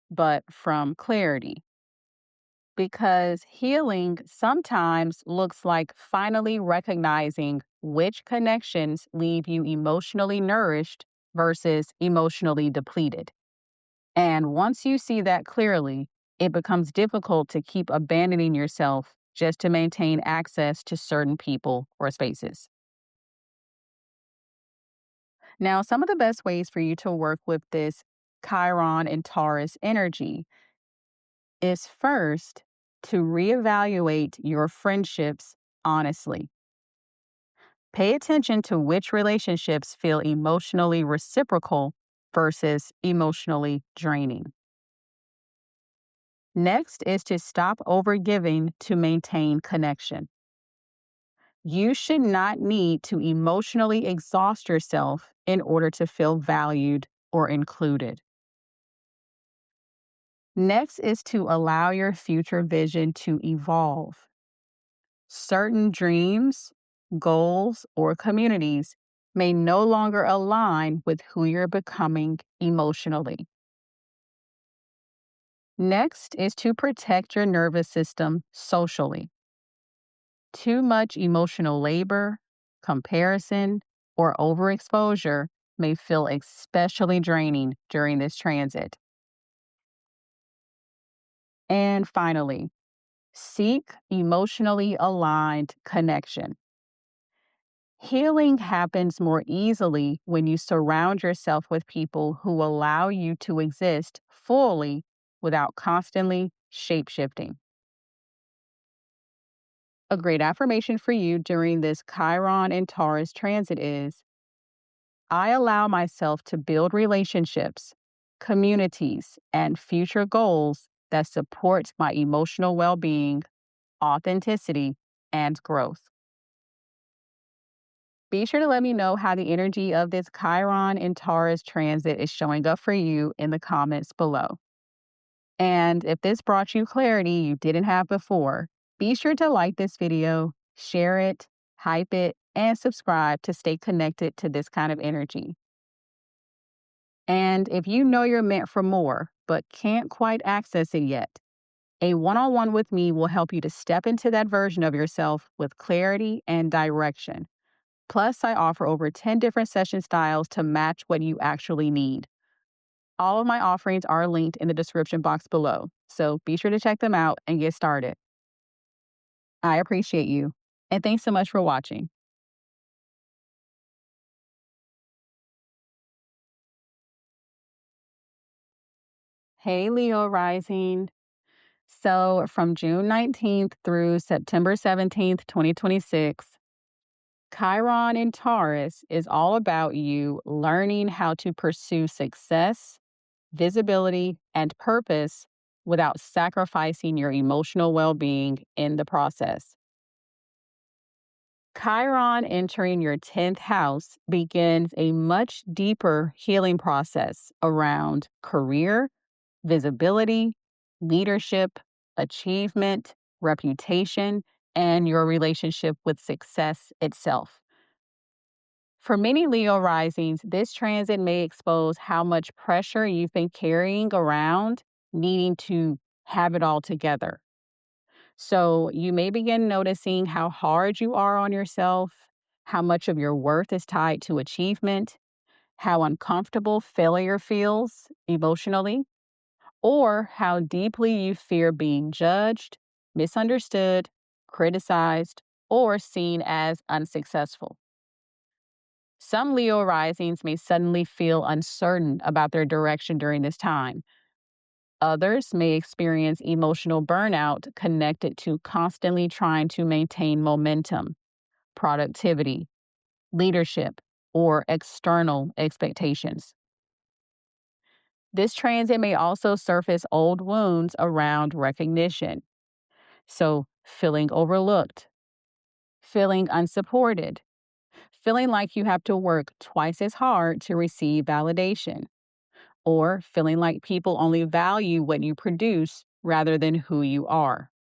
but from clarity. Because healing sometimes looks like finally recognizing which connections leave you emotionally nourished versus emotionally depleted. And once you see that clearly, it becomes difficult to keep abandoning yourself just to maintain access to certain people or spaces. Now, some of the best ways for you to work with this Chiron and Taurus energy is first to reevaluate your friendships honestly. Pay attention to which relationships feel emotionally reciprocal versus emotionally draining. Next is to stop overgiving to maintain connection. You should not need to emotionally exhaust yourself in order to feel valued or included. Next is to allow your future vision to evolve. Certain dreams, goals, or communities may no longer align with who you're becoming emotionally. Next is to protect your nervous system socially. Too much emotional labor, comparison, or overexposure may feel especially draining during this transit. And finally, seek emotionally aligned connection. Healing happens more easily when you surround yourself with people who allow you to exist fully without constantly shape-shifting. A great affirmation for you during this Chiron and Taurus transit is: I allow myself to build relationships, communities, and future goals that support my emotional well being, authenticity, and growth. Be sure to let me know how the energy of this Chiron and Taurus transit is showing up for you in the comments below. And if this brought you clarity you didn't have before, be sure to like this video, share it, hype it, and subscribe to stay connected to this kind of energy. And if you know you're meant for more, but can't quite access it yet, a one on one with me will help you to step into that version of yourself with clarity and direction. Plus, I offer over 10 different session styles to match what you actually need. All of my offerings are linked in the description box below, so be sure to check them out and get started. I appreciate you, and thanks so much for watching. Hey, Leo rising. So, from June 19th through September 17th, 2026, Chiron in Taurus is all about you learning how to pursue success, visibility, and purpose without sacrificing your emotional well being in the process. Chiron entering your 10th house begins a much deeper healing process around career, visibility, leadership, achievement, reputation, and your relationship with success itself. For many Leo risings, this transit may expose how much pressure you've been carrying around, needing to have it all together. So you may begin noticing how hard you are on yourself, how much of your worth is tied to achievement, how uncomfortable failure feels emotionally, or how deeply you fear being judged, misunderstood, criticized, or seen as unsuccessful. Some Leo risings may suddenly feel uncertain about their direction during this time. Others may experience emotional burnout connected to constantly trying to maintain momentum, productivity, leadership, or external expectations. This transit may also surface old wounds around recognition. So, feeling overlooked, feeling unsupported, feeling like you have to work twice as hard to receive validation, or feeling like people only value what you produce rather than who you are.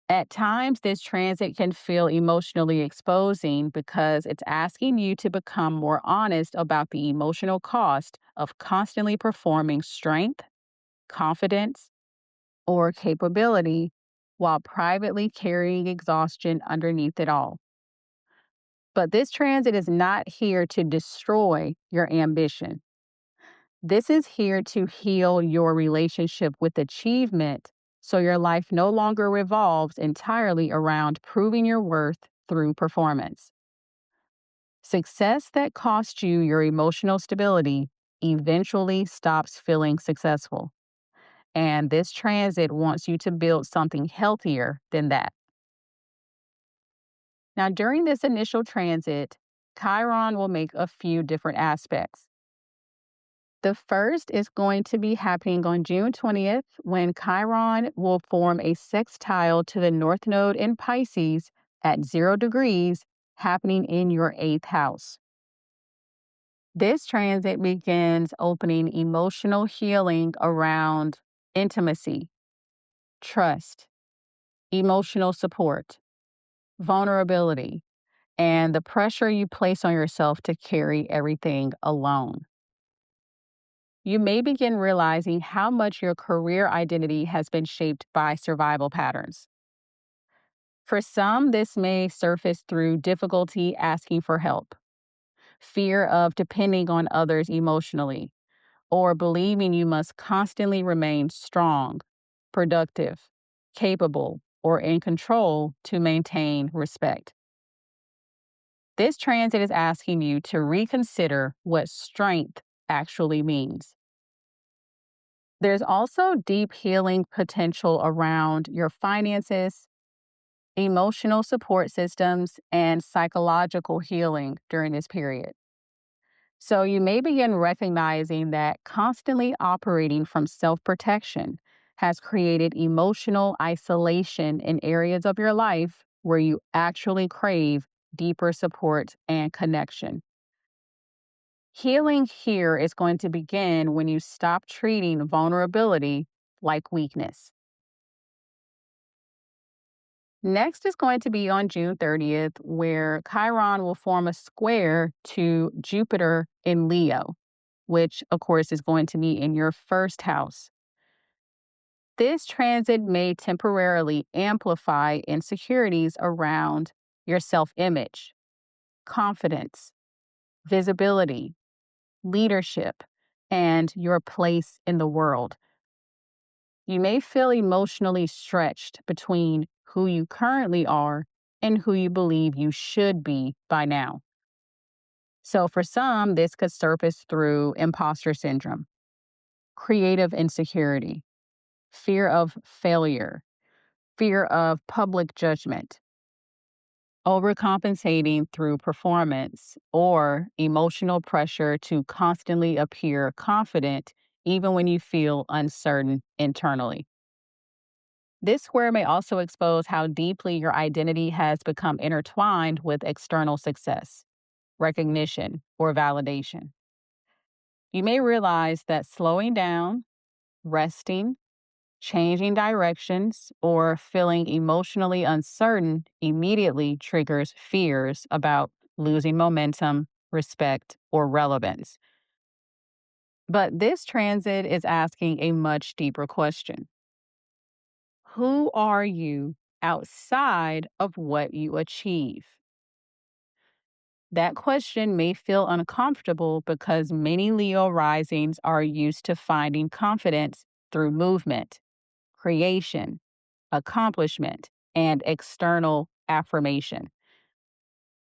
At times, this transit can feel emotionally exposing because it's asking you to become more honest about the emotional cost of constantly performing strength, confidence, or capability while privately carrying exhaustion underneath it all. But this transit is not here to destroy your ambition. This is here to heal your relationship with achievement so your life no longer revolves entirely around proving your worth through performance. Success that costs you your emotional stability eventually stops feeling successful. And this transit wants you to build something healthier than that. Now, during this initial transit, Chiron will make a few different aspects. The first is going to be happening on June 20th when Chiron will form a sextile to the North Node in Pisces at 0 degrees, happening in your eighth house. This transit begins opening emotional healing around intimacy, trust, emotional support, vulnerability, and the pressure you place on yourself to carry everything alone. You may begin realizing how much your career identity has been shaped by survival patterns. For some, this may surface through difficulty asking for help, fear of depending on others emotionally, or believing you must constantly remain strong, productive, capable, or in control to maintain respect. This transit is asking you to reconsider what strength actually means. There's also deep healing potential around your finances, emotional support systems, and psychological healing during this period. So you may begin recognizing that constantly operating from self protection has created emotional isolation in areas of your life where you actually crave deeper support and connection. Healing here is going to begin when you stop treating vulnerability like weakness. Next is going to be on June 30th, where Chiron will form a square to Jupiter in Leo, which, of course, is going to be in your first house. This transit may temporarily amplify insecurities around your self image, confidence, visibility, leadership, and your place in the world. You may feel emotionally stretched between who you currently are and who you believe you should be by now. So, for some, this could surface through imposter syndrome, creative insecurity, fear of failure, fear of public judgment, overcompensating through performance, or emotional pressure to constantly appear confident even when you feel uncertain internally. This square may also expose how deeply your identity has become intertwined with external success, recognition, or validation. You may realize that slowing down, resting, changing directions, or feeling emotionally uncertain immediately triggers fears about losing momentum, respect, or relevance. But this transit is asking a much deeper question. Who are you outside of what you achieve? That question may feel uncomfortable because many Leo risings are used to finding confidence through movement, creation, accomplishment, and external affirmation.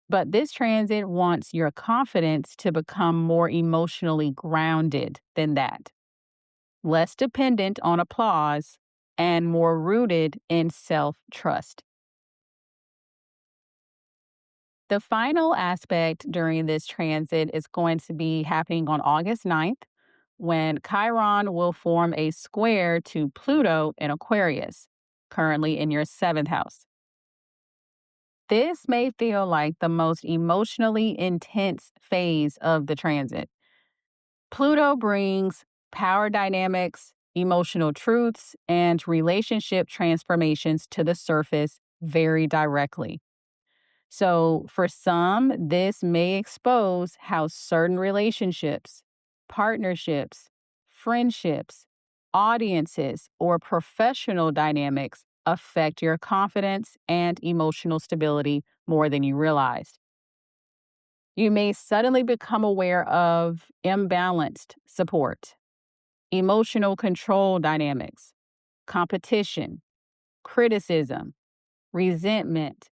But this transit wants your confidence to become more emotionally grounded than that, less dependent on applause, and more rooted in self trust. The final aspect during this transit is going to be happening on August 9th, when Chiron will form a square to Pluto in Aquarius, currently in your seventh house. This may feel like the most emotionally intense phase of the transit. Pluto brings power dynamics, emotional truths, and relationship transformations to the surface very directly. So, for some, this may expose how certain relationships, partnerships, friendships, audiences, or professional dynamics affect your confidence and emotional stability more than you realized. You may suddenly become aware of imbalanced support, emotional control dynamics, competition, criticism, resentment,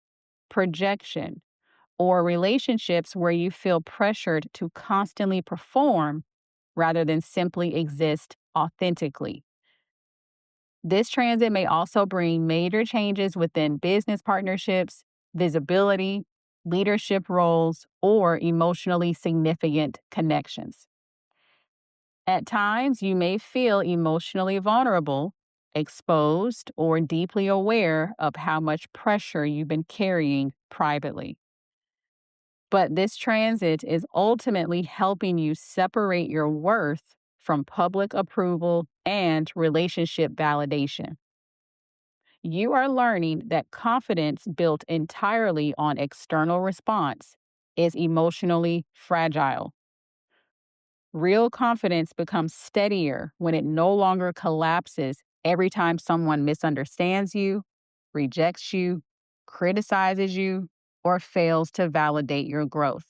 projection, or relationships where you feel pressured to constantly perform rather than simply exist authentically. This transit may also bring major changes within business partnerships, visibility, leadership roles, or emotionally significant connections. At times, you may feel emotionally vulnerable, exposed, or deeply aware of how much pressure you've been carrying privately. But this transit is ultimately helping you separate your worth from public approval and relationship validation. You are learning that confidence built entirely on external response is emotionally fragile. Real confidence becomes steadier when it no longer collapses every time someone misunderstands you, rejects you, criticizes you, or fails to validate your growth.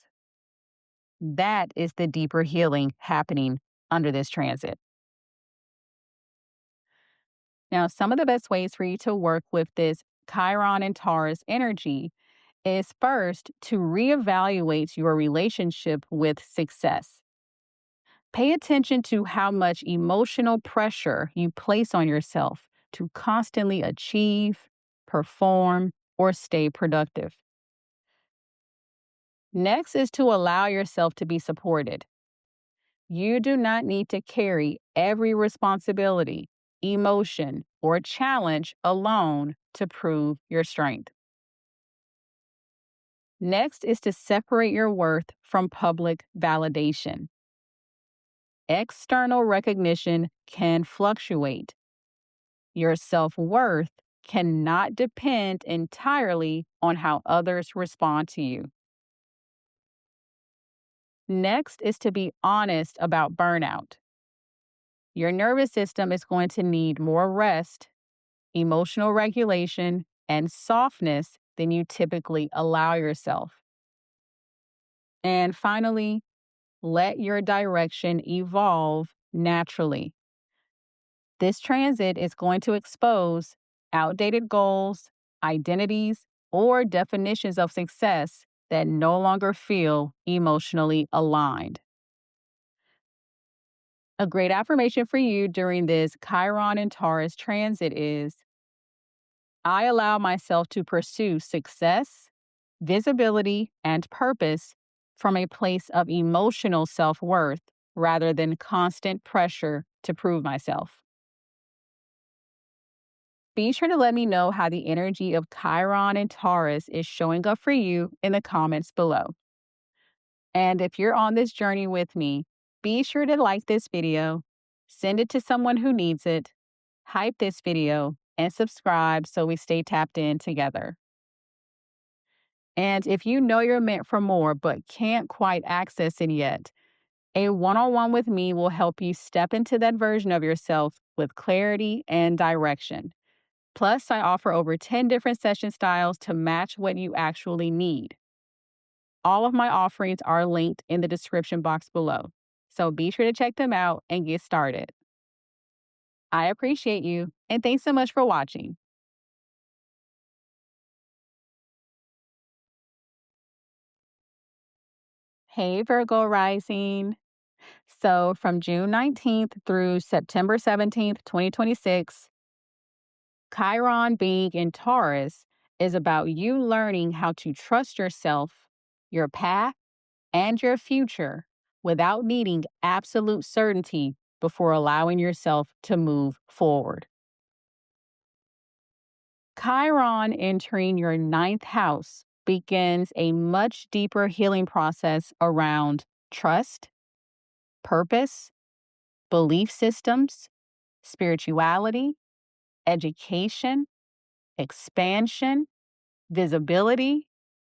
That is the deeper healing happening under this transit. Now, some of the best ways for you to work with this Chiron and Taurus energy is first to reevaluate your relationship with success. Pay attention to how much emotional pressure you place on yourself to constantly achieve, perform, or stay productive. Next is to allow yourself to be supported. You do not need to carry every responsibility, emotion, or challenge alone to prove your strength. Next is to separate your worth from public validation. External recognition can fluctuate. Your self worth cannot depend entirely on how others respond to you. Next is to be honest about burnout. Your nervous system is going to need more rest, emotional regulation, and softness than you typically allow yourself. And finally, let your direction evolve naturally. This transit is going to expose outdated goals, identities, or definitions of success that no longer feel emotionally aligned. A great affirmation for you during this Chiron and Taurus transit is: I allow myself to pursue success, visibility, and purpose from a place of emotional self worth rather than constant pressure to prove myself. Be sure to let me know how the energy of Chiron and Taurus is showing up for you in the comments below. And if you're on this journey with me, be sure to like this video, send it to someone who needs it, hype this video, and subscribe so we stay tapped in together. And if you know you're meant for more but can't quite access it yet, a one-on-one with me will help you step into that version of yourself with clarity and direction. Plus, I offer over 10 different session styles to match what you actually need. All of my offerings are linked in the description box below, so be sure to check them out and get started. I appreciate you, and thanks so much for watching. Hey, Virgo rising. So, from June 19th through September 17th, 2026, Chiron being in Taurus is about you learning how to trust yourself, your path, and your future without needing absolute certainty before allowing yourself to move forward. Chiron entering your ninth house begins a much deeper healing process around trust, purpose, belief systems, spirituality, education, expansion, visibility,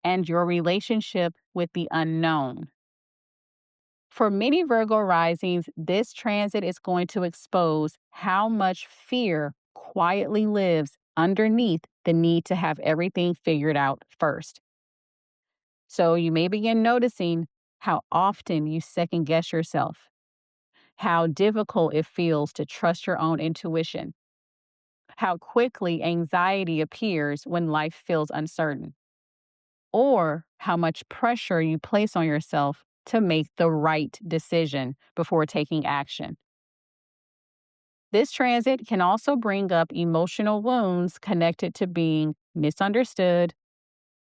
and your relationship with the unknown. For many Virgo risings, this transit is going to expose how much fear quietly lives underneath the need to have everything figured out first. So you may begin noticing how often you second guess yourself, how difficult it feels to trust your own intuition, how quickly anxiety appears when life feels uncertain, or how much pressure you place on yourself to make the right decision before taking action. This transit can also bring up emotional wounds connected to being misunderstood,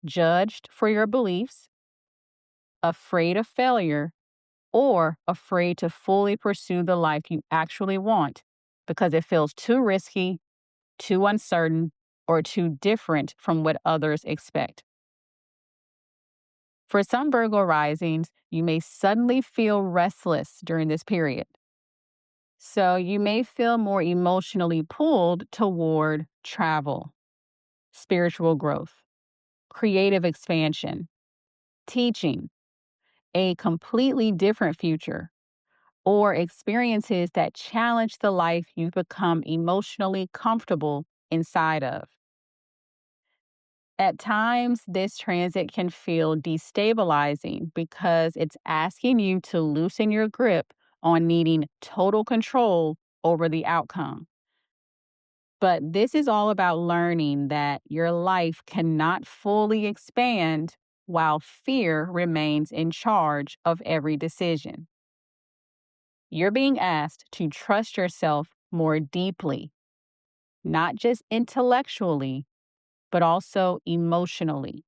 judged for your beliefs, afraid of failure, or afraid to fully pursue the life you actually want because it feels too risky, too uncertain, or too different from what others expect. For some Virgo risings, you may suddenly feel restless during this period. So you may feel more emotionally pulled toward travel, spiritual growth, creative expansion, teaching, a completely different future, or experiences that challenge the life you've become emotionally comfortable inside of. At times, this transit can feel destabilizing because it's asking you to loosen your grip on needing total control over the outcome. But this is all about learning that your life cannot fully expand while fear remains in charge of every decision. You're being asked to trust yourself more deeply, not just intellectually, but also emotionally.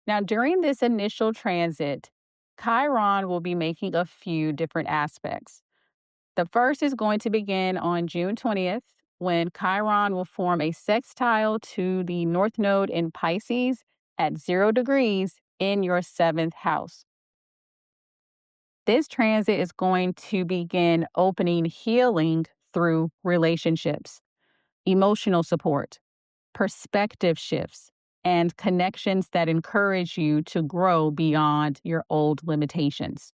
Now, during this initial transit, Chiron will be making a few different aspects. The first is going to begin on June 20th, when Chiron will form a sextile to the North Node in Pisces at 0 degrees in your 7th house. This transit is going to begin opening healing through relationships, emotional support, perspective shifts, and connections that encourage you to grow beyond your old limitations.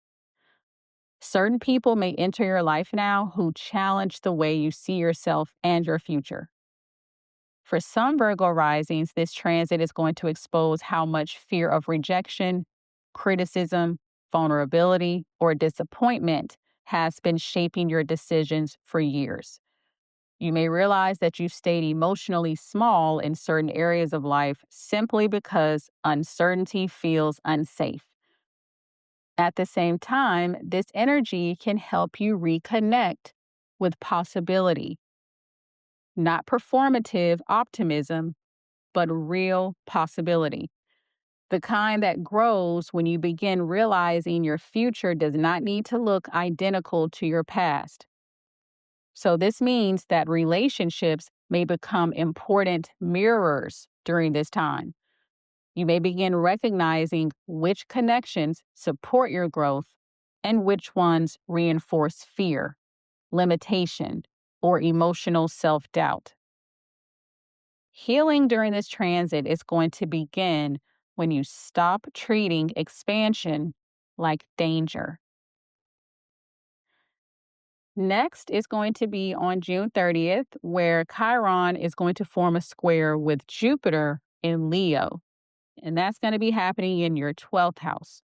Certain people may enter your life now who challenge the way you see yourself and your future. For some Virgo risings, this transit is going to expose how much fear of rejection, criticism, vulnerability, or disappointment has been shaping your decisions for years. You may realize that you've stayed emotionally small in certain areas of life simply because uncertainty feels unsafe. At the same time, this energy can help you reconnect with possibility, not performative optimism, but real possibility. The kind that grows when you begin realizing your future does not need to look identical to your past. So, this means that relationships may become important mirrors during this time. You may begin recognizing which connections support your growth and which ones reinforce fear, limitation, or emotional self doubt. Healing during this transit is going to begin when you stop treating expansion like danger. Next is going to be on June 30th, where Chiron is going to form a square with Jupiter in Leo, and that's going to be happening in your 12th house.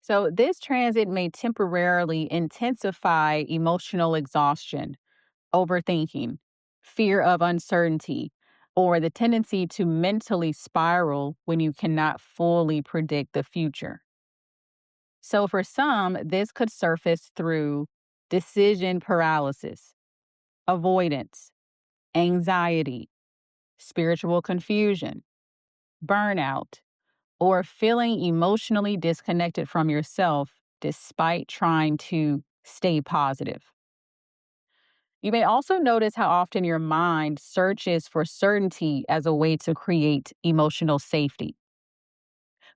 So, this transit may temporarily intensify emotional exhaustion, overthinking, fear of uncertainty, or the tendency to mentally spiral when you cannot fully predict the future. So, for some, this could surface through decision paralysis, avoidance, anxiety, spiritual confusion, burnout, or feeling emotionally disconnected from yourself despite trying to stay positive. You may also notice how often your mind searches for certainty as a way to create emotional safety.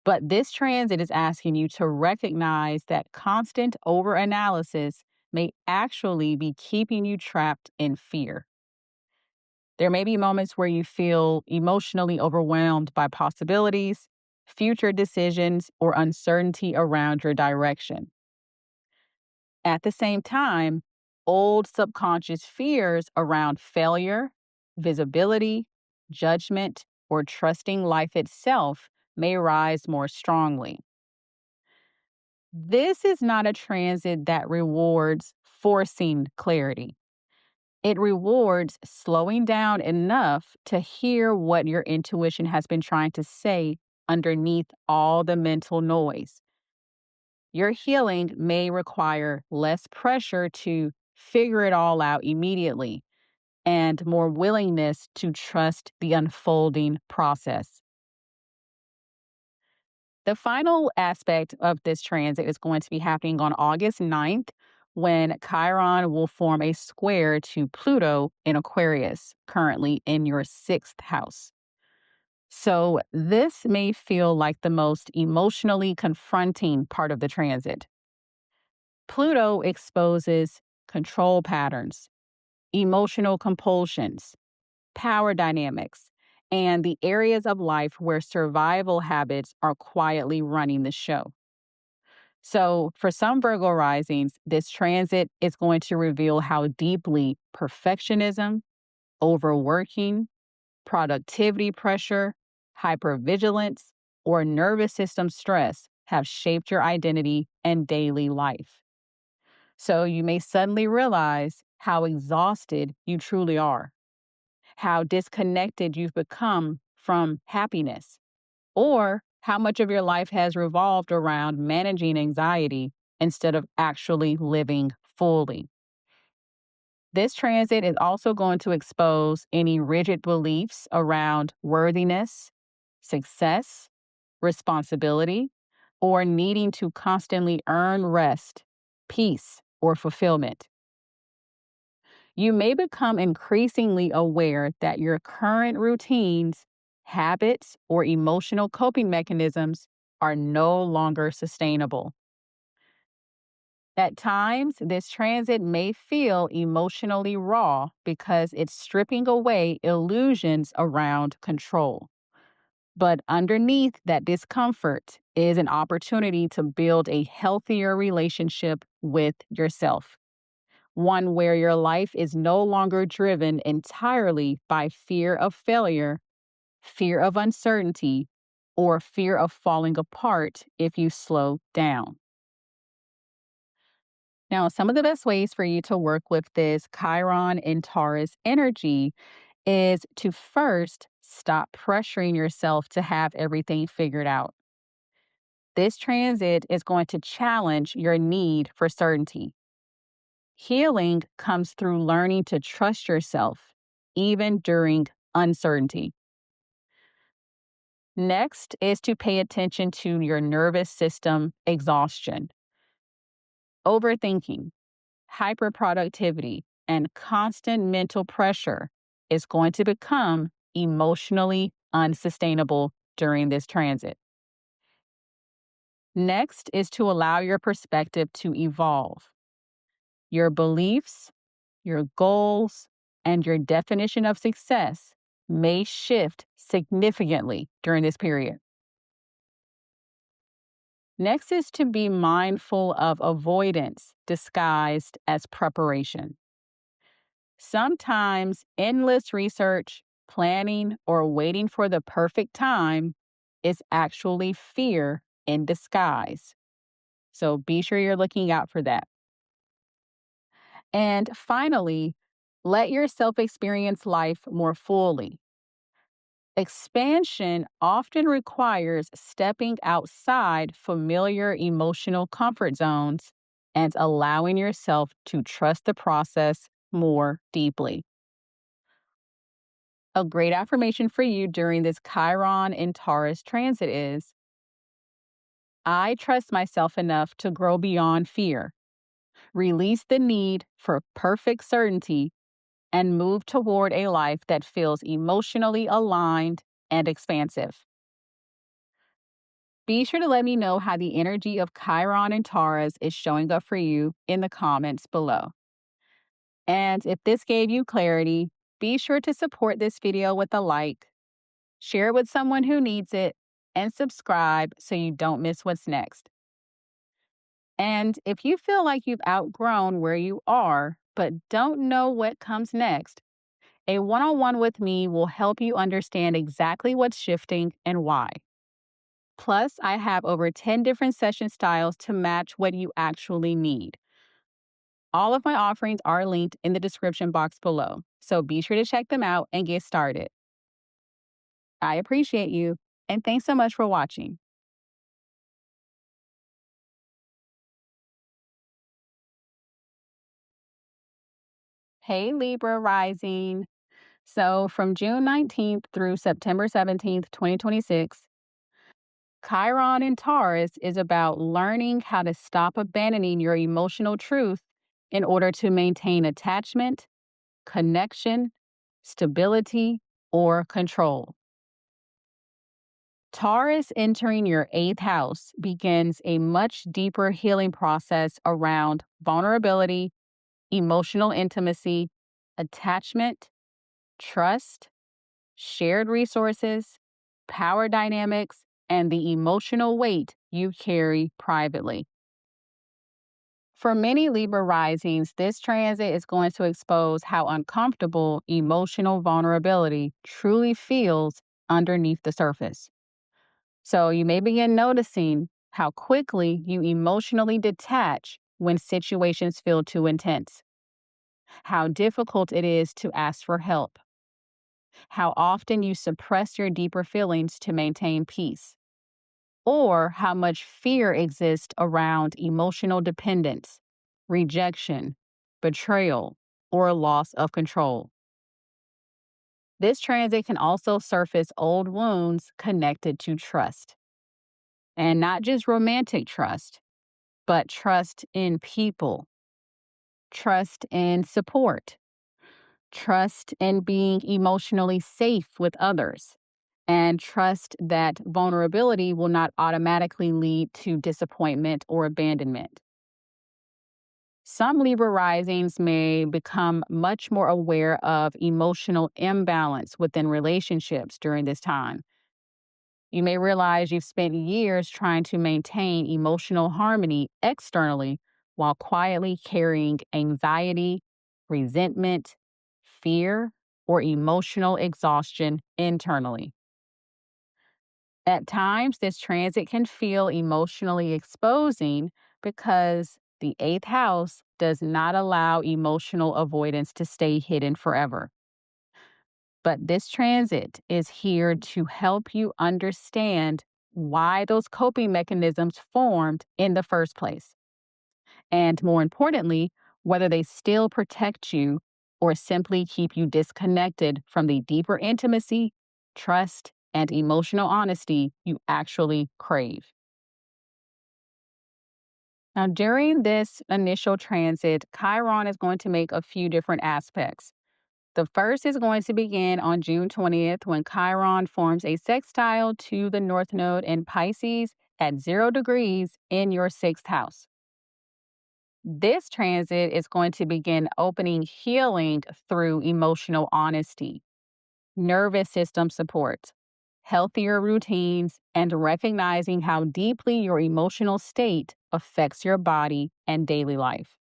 But this transit is asking you to recognize that constant overanalysis may actually be keeping you trapped in fear. There may be moments where you feel emotionally overwhelmed by possibilities, future decisions, or uncertainty around your direction. At the same time, old subconscious fears around failure, visibility, judgment, or trusting life itself may rise more strongly. This is not a transit that rewards forcing clarity. It rewards slowing down enough to hear what your intuition has been trying to say underneath all the mental noise. Your healing may require less pressure to figure it all out immediately and more willingness to trust the unfolding process. The final aspect of this transit is going to be happening on August 9th when Chiron will form a square to Pluto in Aquarius, currently in your sixth house. So, this may feel like the most emotionally confronting part of the transit. Pluto exposes control patterns, emotional compulsions, power dynamics, and the areas of life where survival habits are quietly running the show. So, for some Virgo risings, this transit is going to reveal how deeply perfectionism, overworking, productivity pressure, hypervigilance, or nervous system stress have shaped your identity and daily life. So, you may suddenly realize how exhausted you truly are, how disconnected you've become from happiness, or how much of your life has revolved around managing anxiety instead of actually living fully. This transit is also going to expose any rigid beliefs around worthiness, success, responsibility, or needing to constantly earn rest, peace, or fulfillment. You may become increasingly aware that your current routines, habits, or emotional coping mechanisms are no longer sustainable. At times, this transit may feel emotionally raw because it's stripping away illusions around control. But underneath that discomfort is an opportunity to build a healthier relationship with yourself, one where your life is no longer driven entirely by fear of failure, fear of uncertainty, or fear of falling apart if you slow down. Now, some of the best ways for you to work with this Chiron and Taurus energy is to first stop pressuring yourself to have everything figured out. this transit is going to challenge your need for certainty. Healing comes through learning to trust yourself, even during uncertainty. Next is to pay attention to your nervous system exhaustion. Overthinking, hyperproductivity, and constant mental pressure is going to become emotionally unsustainable during this transit. Next is to allow your perspective to evolve. Your beliefs, your goals, and your definition of success may shift significantly during this period. Next is to be mindful of avoidance disguised as preparation. Sometimes endless research, planning, or waiting for the perfect time is actually fear in disguise. So be sure you're looking out for that. And finally, let yourself experience life more fully. Expansion often requires stepping outside familiar emotional comfort zones and allowing yourself to trust the process more deeply. A great affirmation for you during this Chiron and Taurus transit is: I trust myself enough to grow beyond fear, release the need for perfect certainty, and move toward a life that feels emotionally aligned and expansive. Be sure to let me know how the energy of Chiron and Taurus is showing up for you in the comments below. And if this gave you clarity, be sure to support this video with a like, share it with someone who needs it, and subscribe so you don't miss what's next. And if you feel like you've outgrown where you are, but don't know what comes next, a one-on-one with me will help you understand exactly what's shifting and why. Plus, I have over 10 different session styles to match what you actually need. All of my offerings are linked in the description box below, so be sure to check them out and get started. I appreciate you, and thanks so much for watching. Hey Libra rising. So from June 19th through September 17th, 2026, Chiron in Taurus is about learning how to stop abandoning your emotional truth in order to maintain attachment, connection, stability, or control. Taurus entering your eighth house begins a much deeper healing process around vulnerability, emotional intimacy, attachment, trust, shared resources, power dynamics, and the emotional weight you carry privately. For many Libra risings, this transit is going to expose how uncomfortable emotional vulnerability truly feels underneath the surface. So you may begin noticing how quickly you emotionally detach when situations feel too intense, how difficult it is to ask for help, how often you suppress your deeper feelings to maintain peace, or how much fear exists around emotional dependence, rejection, betrayal, or loss of control. This transit can also surface old wounds connected to trust. And not just romantic trust, but trust in people, trust in support, trust in being emotionally safe with others, and trust that vulnerability will not automatically lead to disappointment or abandonment. Some Libra risings may become much more aware of emotional imbalance within relationships during this time. You may realize you've spent years trying to maintain emotional harmony externally while quietly carrying anxiety, resentment, fear, or emotional exhaustion internally. At times, this transit can feel emotionally exposing because the eighth house does not allow emotional avoidance to stay hidden forever. But this transit is here to help you understand why those coping mechanisms formed in the first place. And more importantly, whether they still protect you or simply keep you disconnected from the deeper intimacy, trust, and emotional honesty you actually crave. Now, during this initial transit, Chiron is going to make a few different aspects. The first is going to begin on June 20th when Chiron forms a sextile to the North Node in Pisces at 0 degrees in your sixth house. This transit is going to begin opening healing through emotional honesty, nervous system support, healthier routines, and recognizing how deeply your emotional state affects your body and daily life.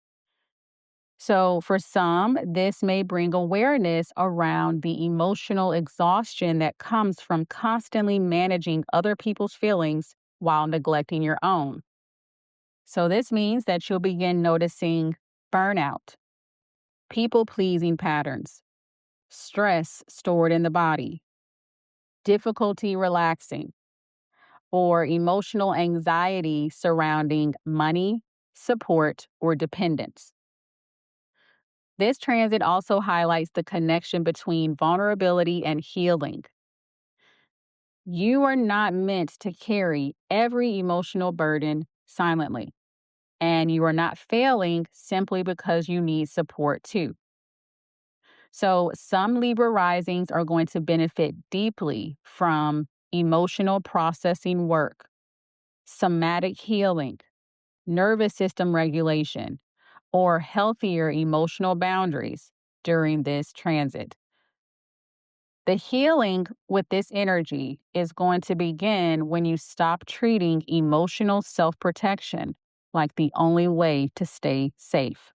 So, for some, this may bring awareness around the emotional exhaustion that comes from constantly managing other people's feelings while neglecting your own. So, this means that you'll begin noticing burnout, people pleasing patterns, stress stored in the body, difficulty relaxing, or emotional anxiety surrounding money, support, or dependence. This transit also highlights the connection between vulnerability and healing. You are not meant to carry every emotional burden silently, and you are not failing simply because you need support too. So, some Libra risings are going to benefit deeply from emotional processing work, somatic healing, nervous system regulation, or healthier emotional boundaries during this transit. The healing with this energy is going to begin when you stop treating emotional self protection like the only way to stay safe.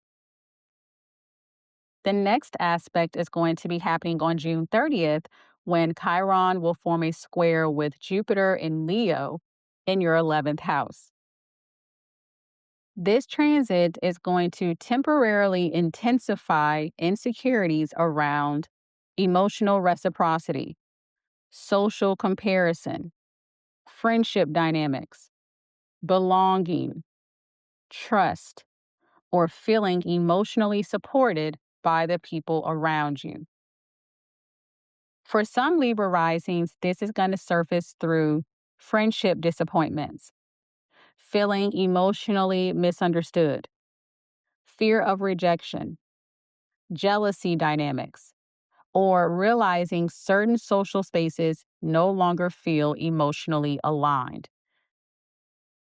The next aspect is going to be happening on June 30th when Chiron will form a square with Jupiter in Leo in your 11th house. This transit is going to temporarily intensify insecurities around emotional reciprocity, social comparison, friendship dynamics, belonging, trust, or feeling emotionally supported by the people around you. For some Libra risings, this is going to surface through friendship disappointments, feeling emotionally misunderstood, fear of rejection, jealousy dynamics, or realizing certain social spaces no longer feel emotionally aligned.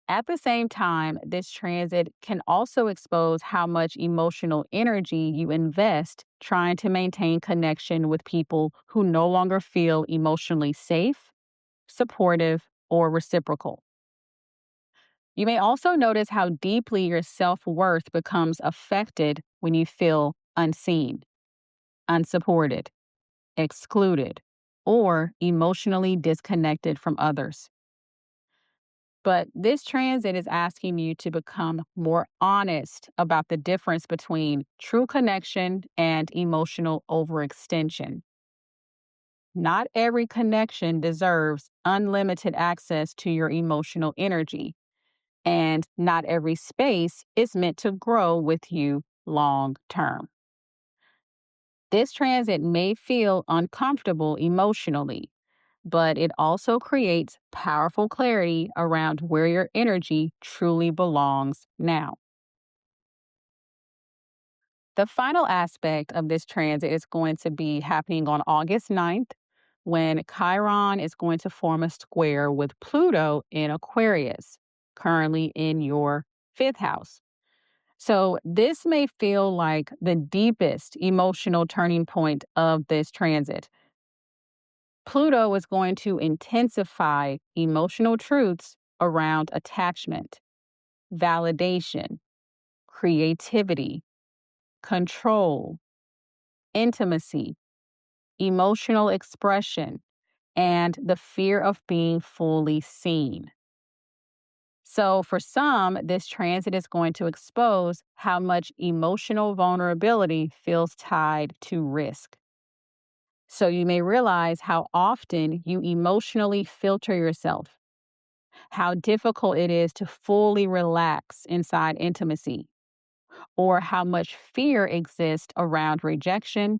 At the same time, this transit can also expose how much emotional energy you invest trying to maintain connection with people who no longer feel emotionally safe, supportive, or reciprocal. You may also notice how deeply your self worth becomes affected when you feel unseen, unsupported, excluded, or emotionally disconnected from others. But this transit is asking you to become more honest about the difference between true connection and emotional overextension. Not every connection deserves unlimited access to your emotional energy, and not every space is meant to grow with you long term. This transit may feel uncomfortable emotionally, but it also creates powerful clarity around where your energy truly belongs now. The final aspect of this transit is going to be happening on August 9th when Chiron is going to form a square with Pluto in Aquarius, currently in your fifth house. So, this may feel like the deepest emotional turning point of this transit. Pluto is going to intensify emotional truths around attachment, validation, creativity, control, intimacy, emotional expression, and the fear of being fully seen. So, for some, this transit is going to expose how much emotional vulnerability feels tied to risk. So, you may realize how often you emotionally filter yourself, how difficult it is to fully relax inside intimacy, or how much fear exists around rejection,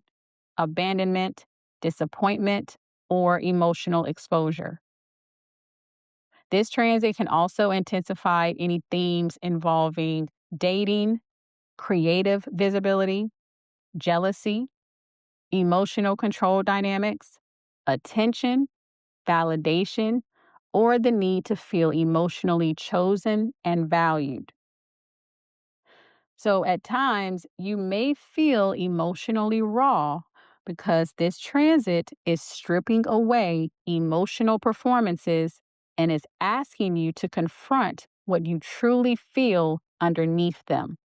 abandonment, disappointment, or emotional exposure. This transit can also intensify any themes involving dating, creative visibility, jealousy, emotional control dynamics, attention, validation, or the need to feel emotionally chosen and valued. So at times, you may feel emotionally raw because this transit is stripping away emotional performances and is asking you to confront what you truly feel underneath them.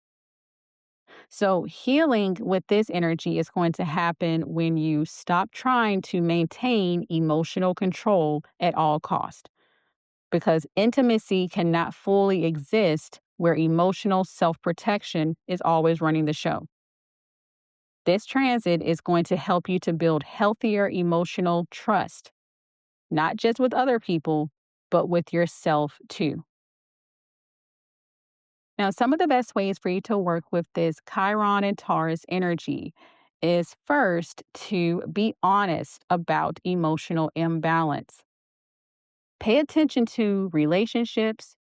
So, healing with this energy is going to happen when you stop trying to maintain emotional control at all cost, because intimacy cannot fully exist where emotional self-protection is always running the show. This transit is going to help you to build healthier emotional trust, not just with other people, but with yourself too. Now, some of the best ways for you to work with this Chiron and Taurus energy is first to be honest about emotional imbalance. Pay attention to relationships,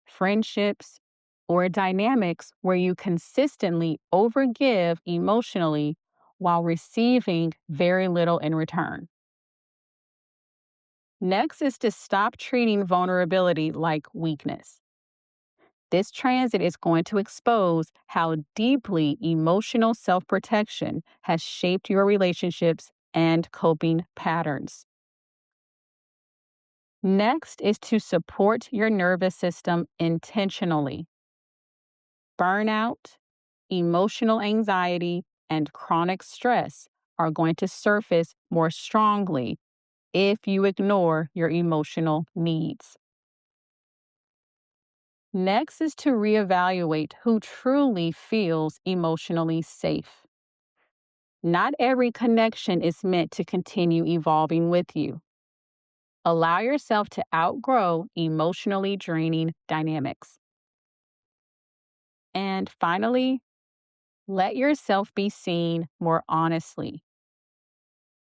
friendships, or dynamics where you consistently overgive emotionally while receiving very little in return. Next is to stop treating vulnerability like weakness. This transit is going to expose how deeply emotional self protection has shaped your relationships and coping patterns. Next is to support your nervous system intentionally. Burnout, emotional anxiety, and chronic stress are going to surface more strongly if you ignore your emotional needs. Next is to reevaluate who truly feels emotionally safe. Not every connection is meant to continue evolving with you. Allow yourself to outgrow emotionally draining dynamics. And finally, let yourself be seen more honestly.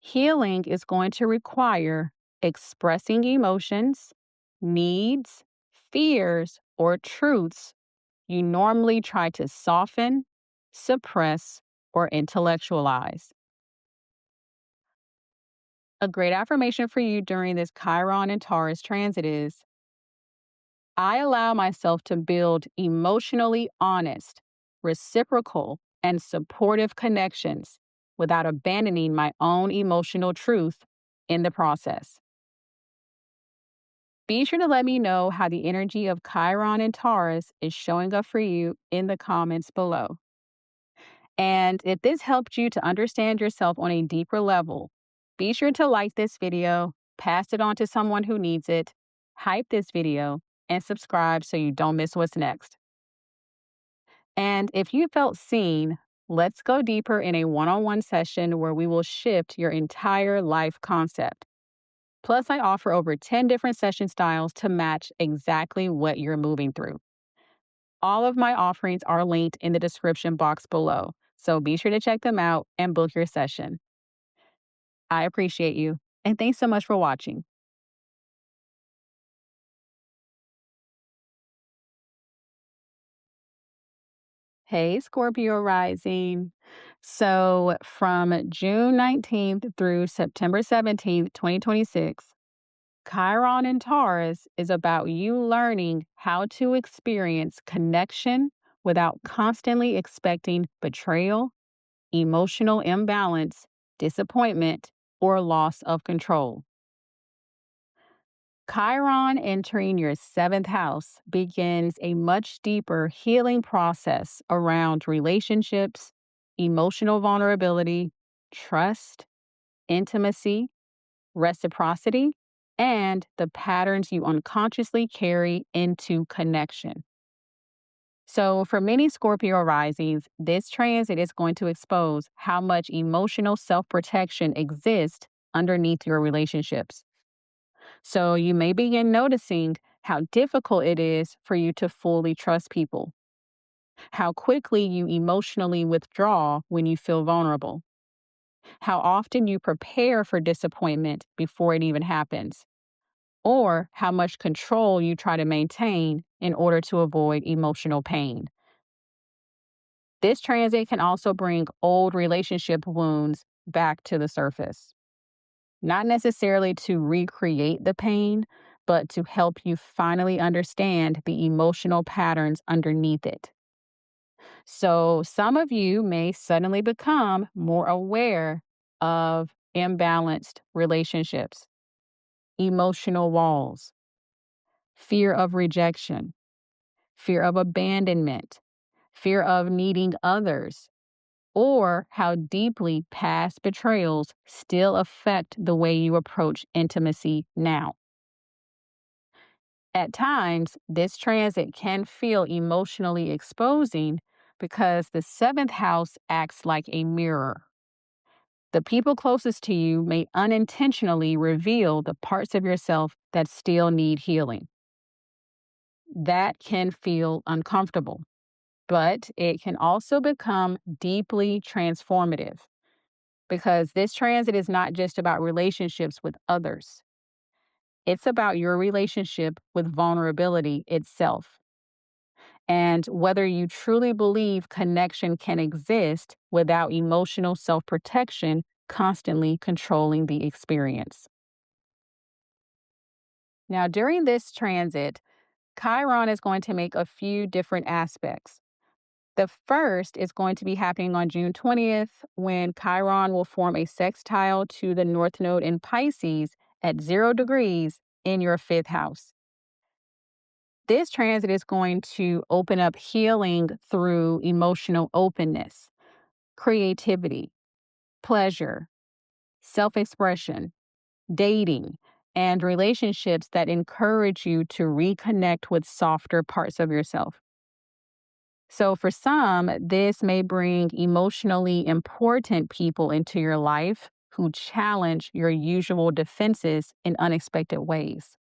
Healing is going to require expressing emotions, needs, fears, or truths you normally try to soften, suppress, or intellectualize. A great affirmation for you during this Chiron and Taurus transit is: I allow myself to build emotionally honest, reciprocal, and supportive connections without abandoning my own emotional truth in the process. Be sure to let me know how the energy of Chiron and Taurus is showing up for you in the comments below. And if this helped you to understand yourself on a deeper level, be sure to like this video, pass it on to someone who needs it, hype this video, and subscribe so you don't miss what's next. And if you felt seen, let's go deeper in a one-on-one session where we will shift your entire life concept. Plus, I offer over 10 different session styles to match exactly what you're moving through. All of my offerings are linked in the description box below, so be sure to check them out and book your session. I appreciate you, and thanks so much for watching. Hey, Scorpio rising. So, from June 19th through September 17th, 2026, Chiron in Taurus is about you learning how to experience connection without constantly expecting betrayal, emotional imbalance, disappointment, or loss of control. Chiron entering your seventh house begins a much deeper healing process around relationships, emotional vulnerability, trust, intimacy, reciprocity, and the patterns you unconsciously carry into connection. So, for many Scorpio risings, this transit is going to expose how much emotional self protection exists underneath your relationships. So, you may begin noticing how difficult it is for you to fully trust people, how quickly you emotionally withdraw when you feel vulnerable, how often you prepare for disappointment before it even happens, or how much control you try to maintain in order to avoid emotional pain. This transit can also bring old relationship wounds back to the surface, not necessarily to recreate the pain, but to help you finally understand the emotional patterns underneath it. So, some of you may suddenly become more aware of imbalanced relationships, emotional walls, fear of rejection, fear of abandonment, fear of needing others, or how deeply past betrayals still affect the way you approach intimacy now. At times, this transit can feel emotionally exposing because the seventh house acts like a mirror. The people closest to you may unintentionally reveal the parts of yourself that still need healing. That can feel uncomfortable, but it can also become deeply transformative because this transit is not just about relationships with others. It's about your relationship with vulnerability itself and whether you truly believe connection can exist without emotional self protection constantly controlling the experience. Now, during this transit, Chiron is going to make a few different aspects. The first is going to be happening on June 20th when Chiron will form a sextile to the North Node in Pisces at 0 degrees in your fifth house. This transit is going to open up healing through emotional openness, creativity, pleasure, self expression, dating, and relationships that encourage you to reconnect with softer parts of yourself. So, for some, this may bring emotionally important people into your life who challenge your usual defenses in unexpected ways.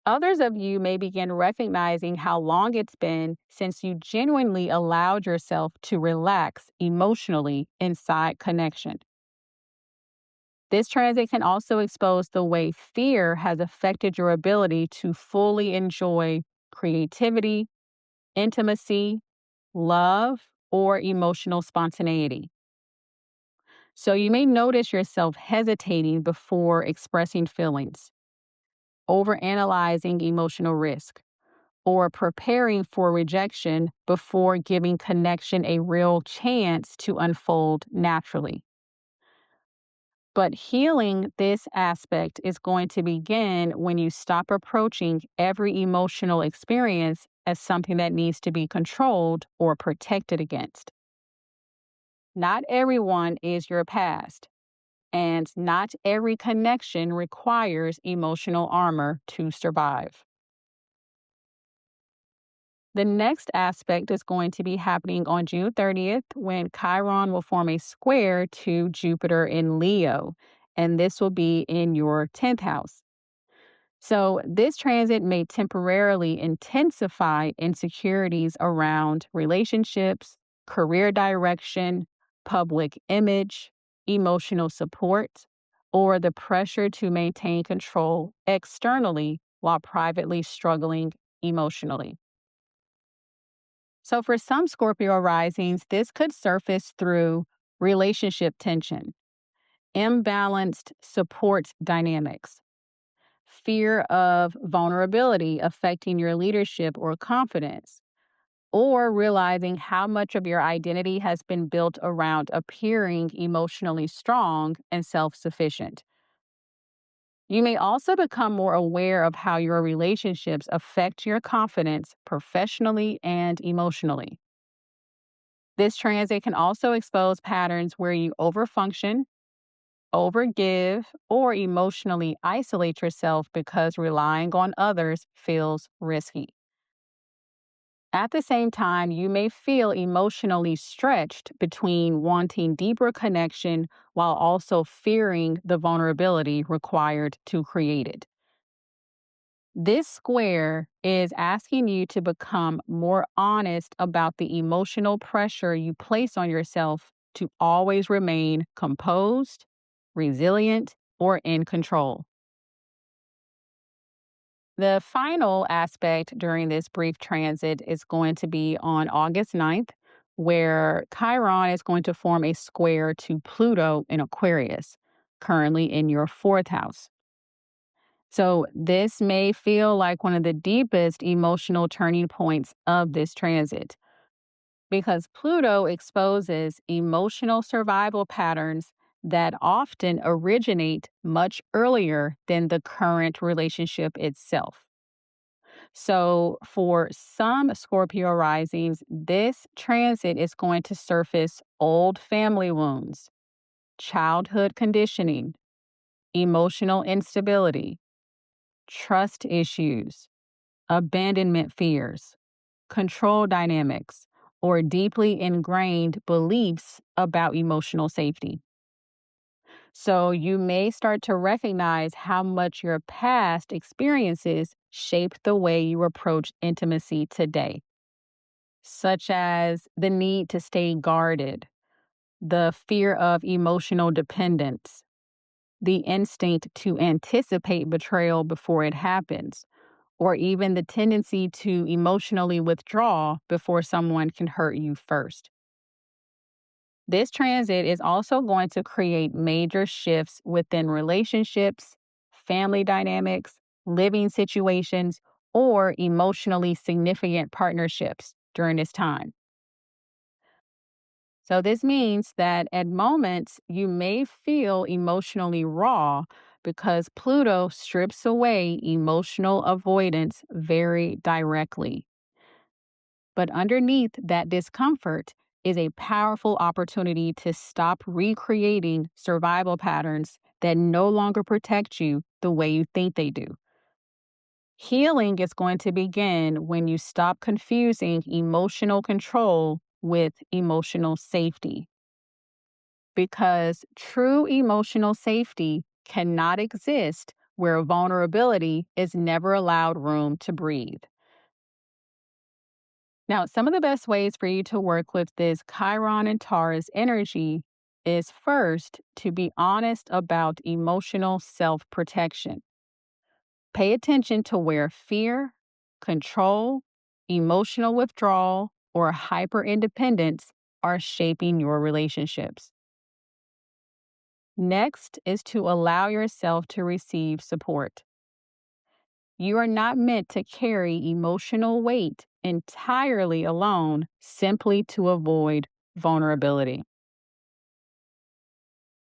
Others of you may begin recognizing how long it's been since you genuinely allowed yourself to relax emotionally inside connection. This transit can also expose the way fear has affected your ability to fully enjoy creativity, intimacy, love, or emotional spontaneity. So you may notice yourself hesitating before expressing feelings, overanalyzing emotional risk, or preparing for rejection before giving connection a real chance to unfold naturally. But healing this aspect is going to begin when you stop approaching every emotional experience as something that needs to be controlled or protected against. Not everyone is your past, and not every connection requires emotional armor to survive. The next aspect is going to be happening on June 30th when Chiron will form a square to Jupiter in Leo, and this will be in your 10th house. So, this transit may temporarily intensify insecurities around relationships, career direction, public image, emotional support, or the pressure to maintain control externally while privately struggling emotionally. So, for some Scorpio risings, this could surface through relationship tension, imbalanced support dynamics, fear of vulnerability affecting your leadership or confidence, or realizing how much of your identity has been built around appearing emotionally strong and self sufficient. You may also become more aware of how your relationships affect your confidence professionally and emotionally. This transit can also expose patterns where you overfunction, overgive, or emotionally isolate yourself because relying on others feels risky. At the same time, you may feel emotionally stretched between wanting deeper connection while also fearing the vulnerability required to create it. This square is asking you to become more honest about the emotional pressure you place on yourself to always remain composed, resilient, or in control. The final aspect during this brief transit is going to be on August 9th, where Chiron is going to form a square to Pluto in Aquarius, currently in your fourth house. So, this may feel like one of the deepest emotional turning points of this transit because Pluto exposes emotional survival patterns that often originate much earlier than the current relationship itself. So, for some Scorpio risings, this transit is going to surface old family wounds, childhood conditioning, emotional instability, trust issues, abandonment fears, control dynamics, or deeply ingrained beliefs about emotional safety. So you may start to recognize how much your past experiences shaped the way you approach intimacy today, such as the need to stay guarded, the fear of emotional dependence, the instinct to anticipate betrayal before it happens, or even the tendency to emotionally withdraw before someone can hurt you first. This transit is also going to create major shifts within relationships, family dynamics, living situations, or emotionally significant partnerships during this time. So, this means that at moments you may feel emotionally raw because Pluto strips away emotional avoidance very directly. But underneath that discomfort is a powerful opportunity to stop recreating survival patterns that no longer protect you the way you think they do. Healing is going to begin when you stop confusing emotional control with emotional safety. Because true emotional safety cannot exist where vulnerability is never allowed room to breathe. Now, some of the best ways for you to work with this Chiron and Taurus energy is first to be honest about emotional self protection. Pay attention to where fear, control, emotional withdrawal, or hyper independence are shaping your relationships. Next is to allow yourself to receive support. You are not meant to carry emotional weight entirely alone simply to avoid vulnerability.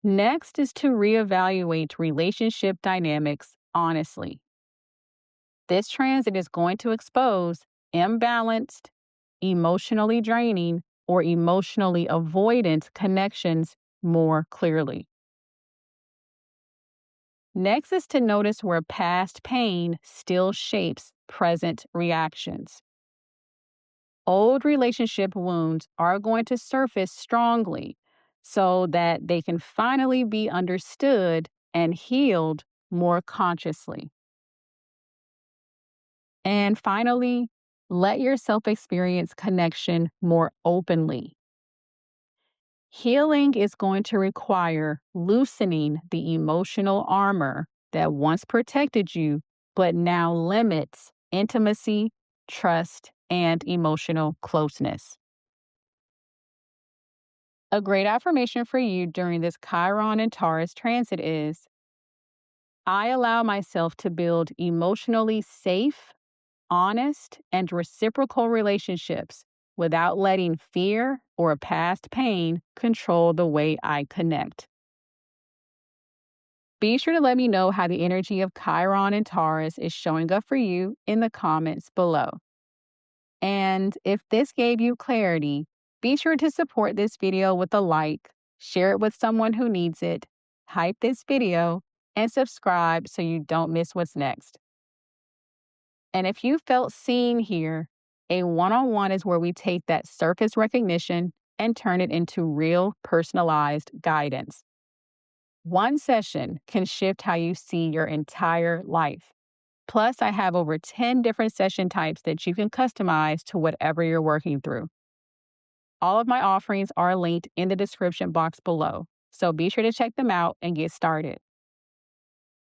Next is to reevaluate relationship dynamics honestly. This transit is going to expose imbalanced, emotionally draining, or emotionally avoidant connections more clearly. Next is to notice where past pain still shapes present reactions. Old relationship wounds are going to surface strongly so that they can finally be understood and healed more consciously. And finally, let yourself experience connection more openly. Healing is going to require loosening the emotional armor that once protected you, but now limits intimacy, trust, and emotional closeness. A great affirmation for you during this Chiron and Taurus transit is I allow myself to build emotionally safe, honest, and reciprocal relationships without letting fear or past pain control the way I connect. Be sure to let me know how the energy of Chiron and Taurus is showing up for you in the comments below. And if this gave you clarity, be sure to support this video with a like, share it with someone who needs it, hype this video, and subscribe so you don't miss what's next. And if you felt seen here, a one-on-one is where we take that surface recognition and turn it into real personalized guidance. One session can shift how you see your entire life. Plus, I have over 10 different session types that you can customize to whatever you're working through. All of my offerings are linked in the description box below, so be sure to check them out and get started.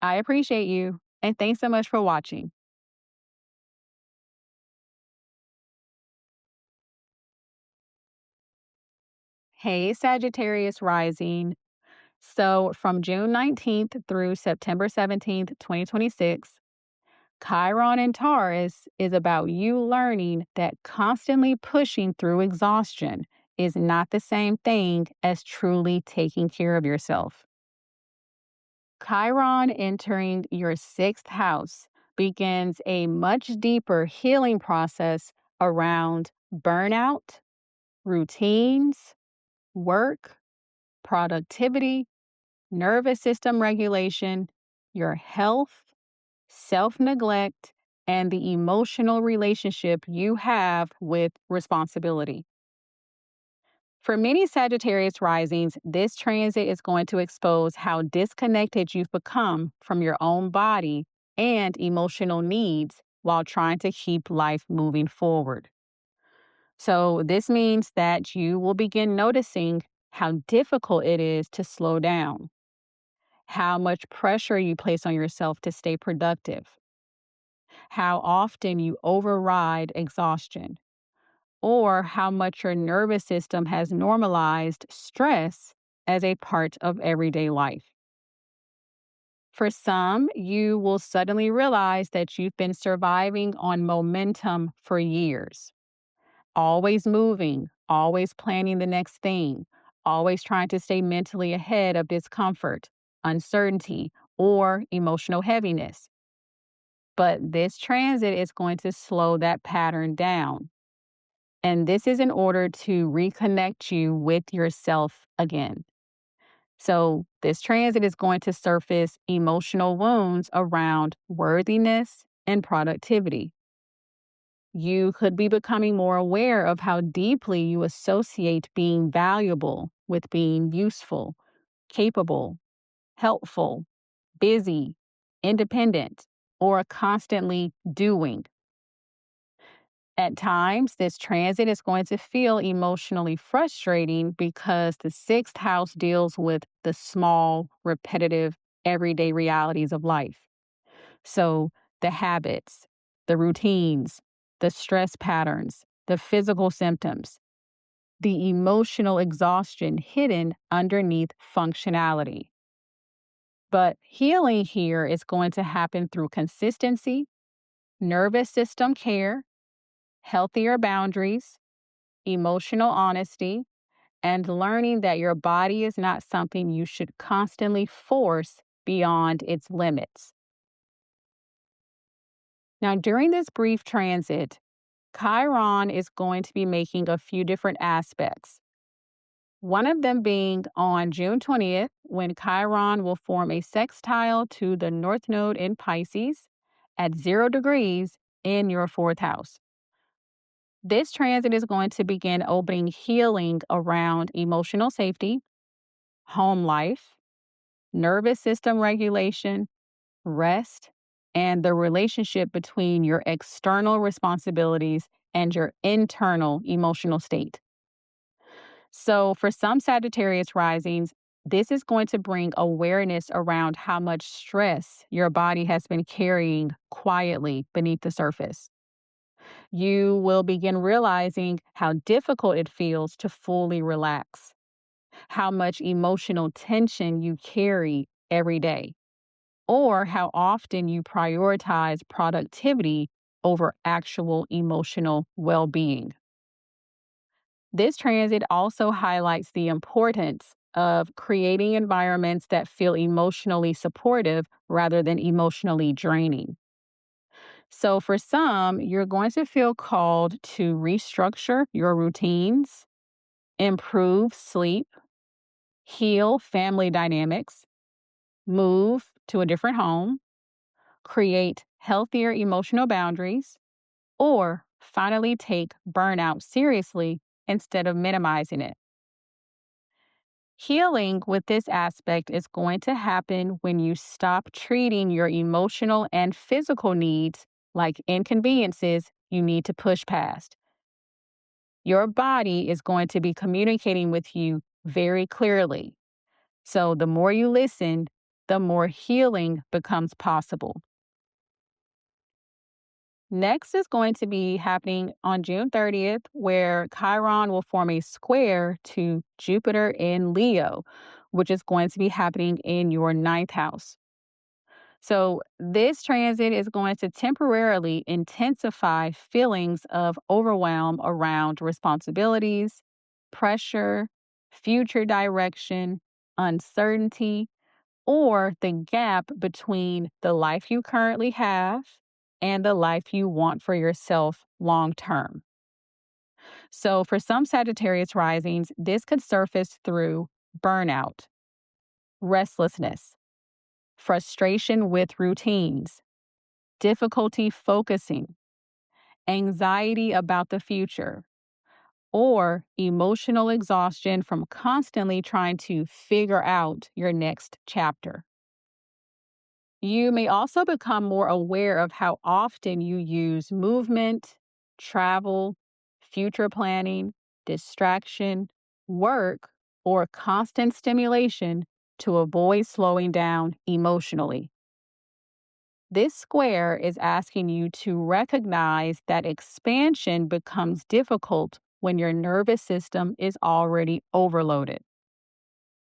I appreciate you, and thanks so much for watching. Hey, Sagittarius rising. So, from June 19th through September 17th, 2026, Chiron in Taurus is about you learning that constantly pushing through exhaustion is not the same thing as truly taking care of yourself. Chiron entering your sixth house begins a much deeper healing process around burnout, routines, work, productivity, nervous system regulation, your health, self neglect, and the emotional relationship you have with responsibility. For many Sagittarius risings, this transit is going to expose how disconnected you've become from your own body and emotional needs while trying to keep life moving forward. So, this means that you will begin noticing how difficult it is to slow down, how much pressure you place on yourself to stay productive, how often you override exhaustion, or how much your nervous system has normalized stress as a part of everyday life. For some, you will suddenly realize that you've been surviving on momentum for years, always moving, always planning the next thing, always trying to stay mentally ahead of discomfort, uncertainty, or emotional heaviness. But this transit is going to slow that pattern down. And this is in order to reconnect you with yourself again. So, this transit is going to surface emotional wounds around worthiness and productivity. You could be becoming more aware of how deeply you associate being valuable with being useful, capable, helpful, busy, independent, or constantly doing. At times, this transit is going to feel emotionally frustrating because the sixth house deals with the small, repetitive, everyday realities of life. So, the habits, the routines, the stress patterns, the physical symptoms, the emotional exhaustion hidden underneath functionality. But healing here is going to happen through consistency, nervous system care, healthier boundaries, emotional honesty, and learning that your body is not something you should constantly force beyond its limits. Now, during this brief transit, Chiron is going to be making a few different aspects. One of them being on June 20th, when Chiron will form a sextile to the North Node in Pisces at 0 degrees in your fourth house. This transit is going to begin opening healing around emotional safety, home life, nervous system regulation, rest, and the relationship between your external responsibilities and your internal emotional state. So, for some Sagittarius risings, this is going to bring awareness around how much stress your body has been carrying quietly beneath the surface. You will begin realizing how difficult it feels to fully relax, how much emotional tension you carry every day, or how often you prioritize productivity over actual emotional well being. This transit also highlights the importance of creating environments that feel emotionally supportive rather than emotionally draining. So, for some, you're going to feel called to restructure your routines, improve sleep, heal family dynamics, move to a different home, create healthier emotional boundaries, or finally take burnout seriously instead of minimizing it. Healing with this aspect is going to happen when you stop treating your emotional and physical needs like inconveniences you need to push past. Your body is going to be communicating with you very clearly. So the more you listen, the more healing becomes possible. Next is going to be happening on June 30th, where Chiron will form a square to Jupiter in Leo, which is going to be happening in your ninth house. So, this transit is going to temporarily intensify feelings of overwhelm around responsibilities, pressure, future direction, uncertainty, or the gap between the life you currently have and the life you want for yourself long term. So, for some Sagittarius risings, this could surface through burnout, restlessness, frustration with routines, difficulty focusing, anxiety about the future, or emotional exhaustion from constantly trying to figure out your next chapter. You may also become more aware of how often you use movement, travel, future planning, distraction, work, or constant stimulation to avoid slowing down emotionally. This square is asking you to recognize that expansion becomes difficult when your nervous system is already overloaded.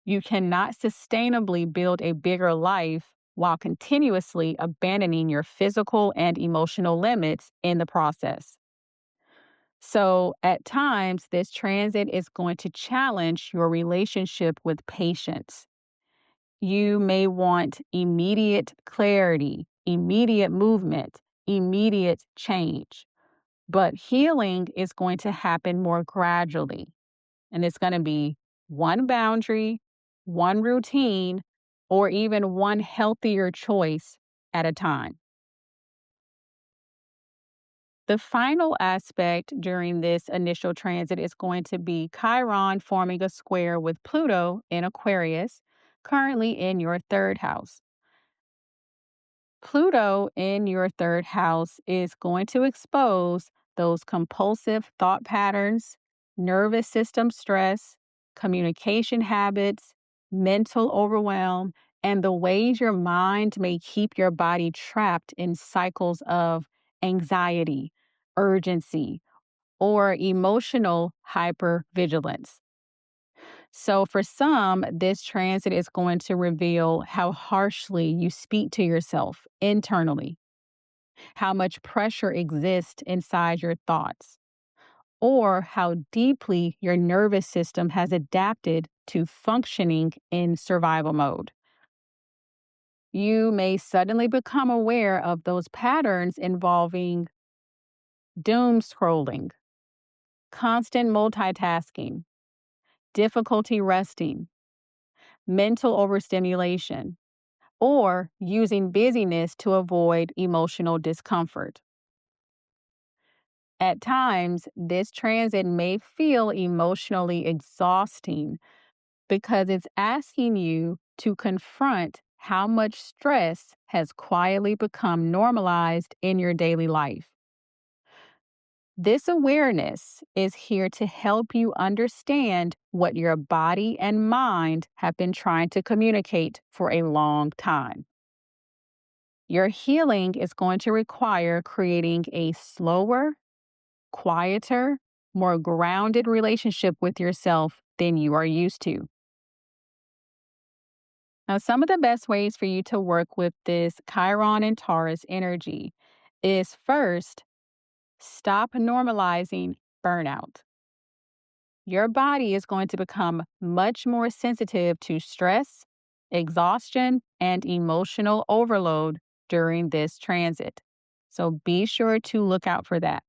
You cannot sustainably build a bigger life while continuously abandoning your physical and emotional limits in the process. So, at times, this transit is going to challenge your relationship with patience. You may want immediate clarity, immediate movement, immediate change. But healing is going to happen more gradually. And it's going to be one boundary, one routine, or even one healthier choice at a time. The final aspect during this initial transit is going to be Chiron forming a square with Pluto in Aquarius, currently in your third house. Pluto in your third house is going to expose those compulsive thought patterns, nervous system stress, communication habits, mental overwhelm, and the ways your mind may keep your body trapped in cycles of anxiety, urgency, or emotional hypervigilance. So, for some, this transit is going to reveal how harshly you speak to yourself internally, how much pressure exists inside your thoughts, or how deeply your nervous system has adapted to functioning in survival mode. You may suddenly become aware of those patterns involving doom scrolling, constant multitasking, difficulty resting, mental overstimulation, or using busyness to avoid emotional discomfort. At times, this transit may feel emotionally exhausting because it's asking you to confront how much stress has quietly become normalized in your daily life. This awareness is here to help you understand what your body and mind have been trying to communicate for a long time. Your healing is going to require creating a slower, quieter, more grounded relationship with yourself than you are used to. Now, some of the best ways for you to work with this Chiron and Taurus energy is first, stop normalizing burnout. Your body is going to become much more sensitive to stress, exhaustion, and emotional overload during this transit. So be sure to look out for that.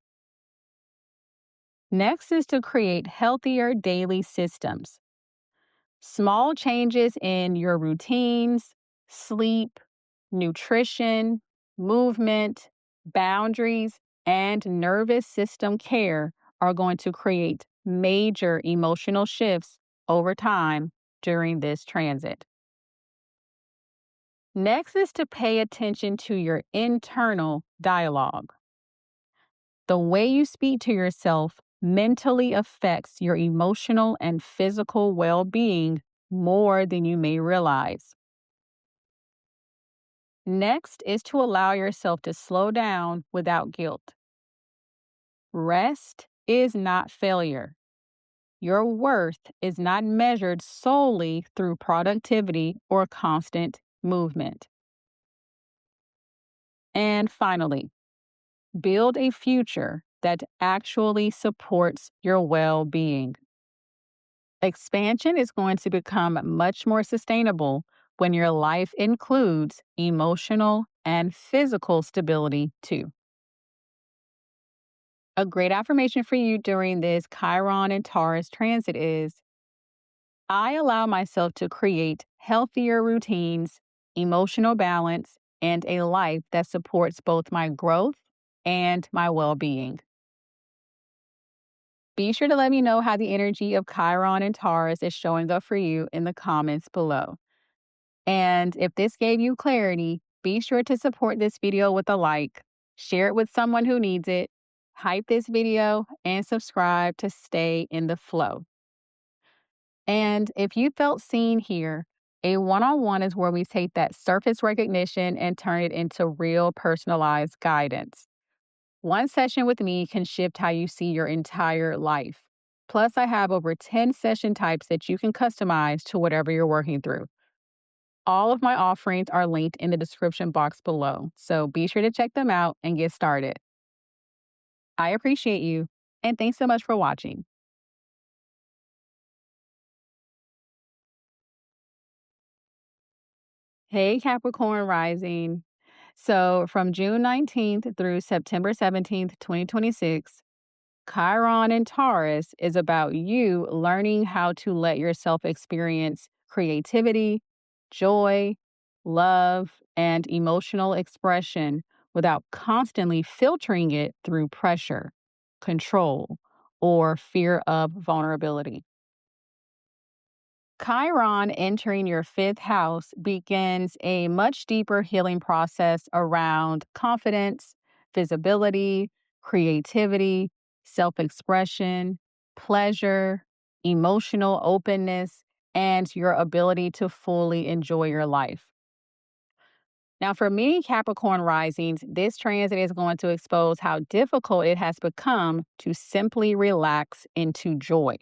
Next is to create healthier daily systems. Small changes in your routines, sleep, nutrition, movement, boundaries, and nervous system care are going to create major emotional shifts over time during this transit. Next is to pay attention to your internal dialogue. The way you speak to yourself mentally affects your emotional and physical well being more than you may realize. Next is to allow yourself to slow down without guilt. Rest is not failure. Your worth is not measured solely through productivity or constant movement. And finally, build a future that actually supports your well being. Expansion is going to become much more sustainable when your life includes emotional and physical stability too. A great affirmation for you during this Chiron and Taurus transit is: I allow myself to create healthier routines, emotional balance, and a life that supports both my growth and my well being. Be sure to let me know how the energy of Chiron and Taurus is showing up for you in the comments below. And if this gave you clarity, be sure to support this video with a like, share it with someone who needs it, hype this video, and subscribe to stay in the flow. And if you felt seen here, a one-on-one is where we take that surface recognition and turn it into real personalized guidance. One session with me can shift how you see your entire life. Plus, I have over 10 session types that you can customize to whatever you're working through. All of my offerings are linked in the description box below, so be sure to check them out and get started. I appreciate you, and thanks so much for watching. Hey, Capricorn Rising. So, from June 19th through September 17th, 2026, Chiron and Taurus is about you learning how to let yourself experience creativity, joy, love, and emotional expression without constantly filtering it through pressure, control, or fear of vulnerability. Chiron entering your fifth house begins a much deeper healing process around confidence, visibility, creativity, self expression, pleasure, emotional openness, and your ability to fully enjoy your life. Now, for many Capricorn risings, this transit is going to expose how difficult it has become to simply relax into joy.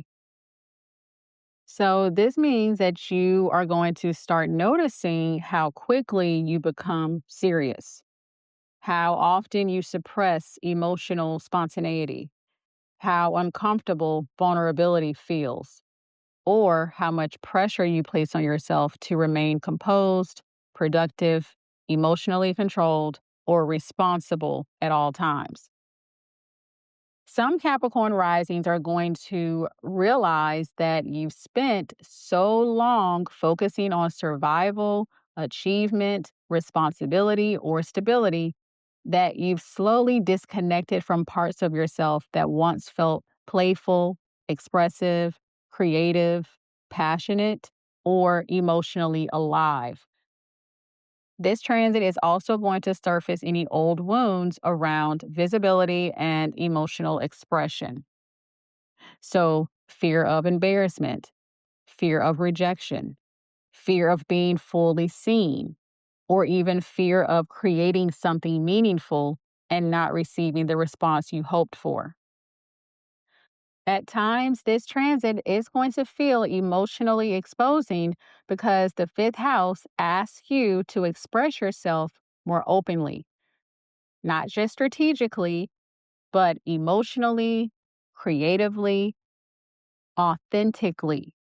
So, this means that you are going to start noticing how quickly you become serious, how often you suppress emotional spontaneity, how uncomfortable vulnerability feels, or how much pressure you place on yourself to remain composed, productive, emotionally controlled, or responsible at all times. Some Capricorn risings are going to realize that you've spent so long focusing on survival, achievement, responsibility, or stability that you've slowly disconnected from parts of yourself that once felt playful, expressive, creative, passionate, or emotionally alive. This transit is also going to surface any old wounds around visibility and emotional expression. So, fear of embarrassment, fear of rejection, fear of being fully seen, or even fear of creating something meaningful and not receiving the response you hoped for. At times, this transit is going to feel emotionally exposing because the fifth house asks you to express yourself more openly, not just strategically, but emotionally, creatively, authentically.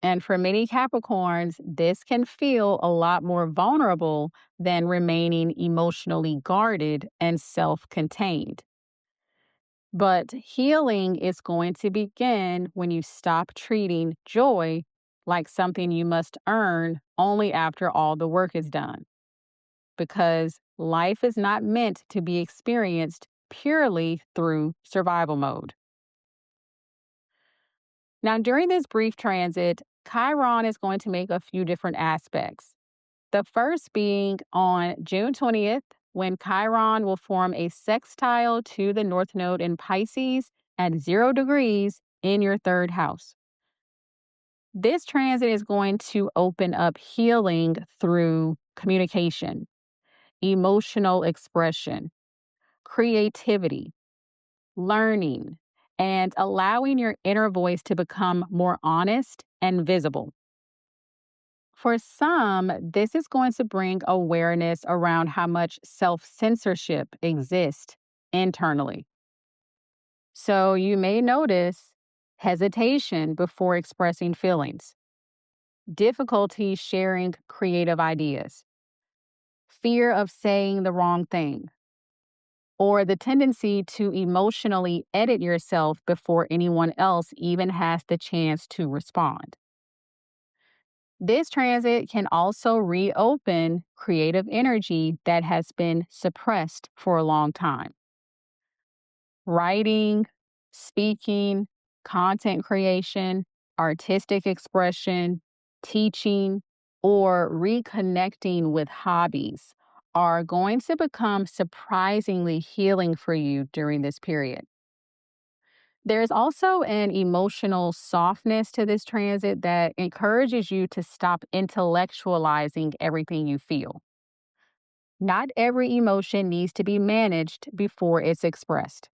And for many Capricorns, this can feel a lot more vulnerable than remaining emotionally guarded and self contained. But healing is going to begin when you stop treating joy like something you must earn only after all the work is done. Because life is not meant to be experienced purely through survival mode. Now, during this brief transit, Chiron is going to make a few different aspects. The first being on June 20th, when Chiron will form a sextile to the North Node in Pisces at 0 degrees in your third house. This transit is going to open up healing through communication, emotional expression, creativity, learning, and allowing your inner voice to become more honest and visible. For some, this is going to bring awareness around how much self censorship exists internally. So you may notice hesitation before expressing feelings, difficulty sharing creative ideas, fear of saying the wrong thing, or the tendency to emotionally edit yourself before anyone else even has the chance to respond. This transit can also reopen creative energy that has been suppressed for a long time. Writing, speaking, content creation, artistic expression, teaching, or reconnecting with hobbies are going to become surprisingly healing for you during this period. There's also an emotional softness to this transit that encourages you to stop intellectualizing everything you feel. Not every emotion needs to be managed before it's expressed.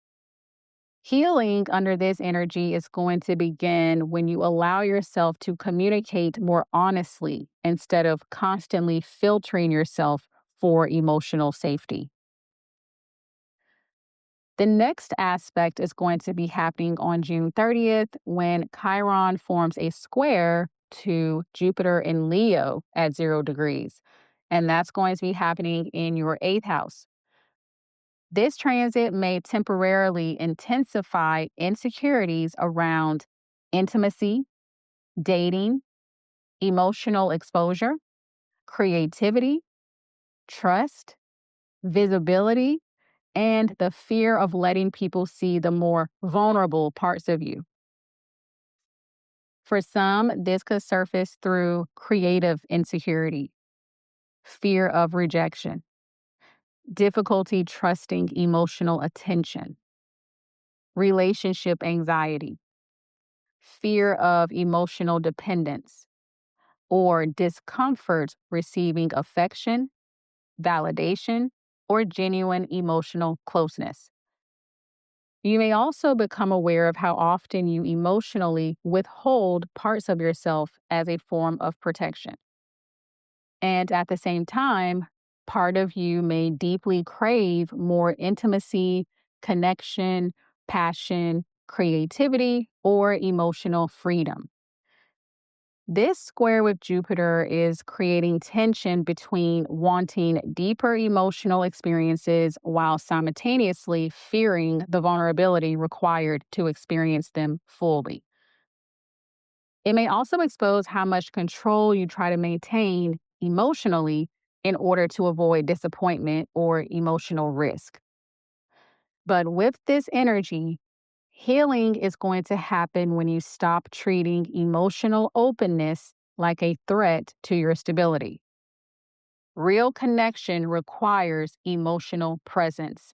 Healing under this energy is going to begin when you allow yourself to communicate more honestly instead of constantly filtering yourself for emotional safety. The next aspect is going to be happening on June 30th when Chiron forms a square to Jupiter in Leo at 0 degrees. And that's going to be happening in your eighth house. This transit may temporarily intensify insecurities around intimacy, dating, emotional exposure, creativity, trust, visibility, and the fear of letting people see the more vulnerable parts of you. For some, this could surface through creative insecurity, fear of rejection, difficulty trusting emotional attention, relationship anxiety, fear of emotional dependence, or discomfort receiving affection, validation, or genuine emotional closeness. You may also become aware of how often you emotionally withhold parts of yourself as a form of protection. And at the same time, part of you may deeply crave more intimacy, connection, passion, creativity, or emotional freedom. This square with Jupiter is creating tension between wanting deeper emotional experiences while simultaneously fearing the vulnerability required to experience them fully. It may also expose how much control you try to maintain emotionally in order to avoid disappointment or emotional risk. But with this energy, healing is going to happen when you stop treating emotional openness like a threat to your stability. Real connection requires emotional presence,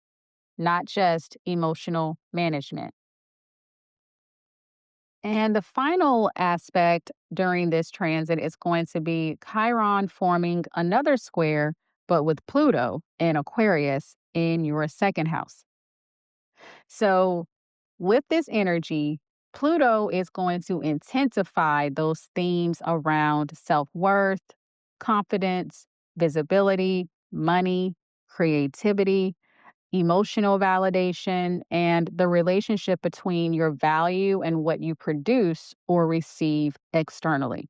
not just emotional management. And the final aspect during this transit is going to be Chiron forming another square, but with Pluto in Aquarius in your second house. So, with this energy, Pluto is going to intensify those themes around self worth, confidence, visibility, money, creativity, emotional validation, and the relationship between your value and what you produce or receive externally.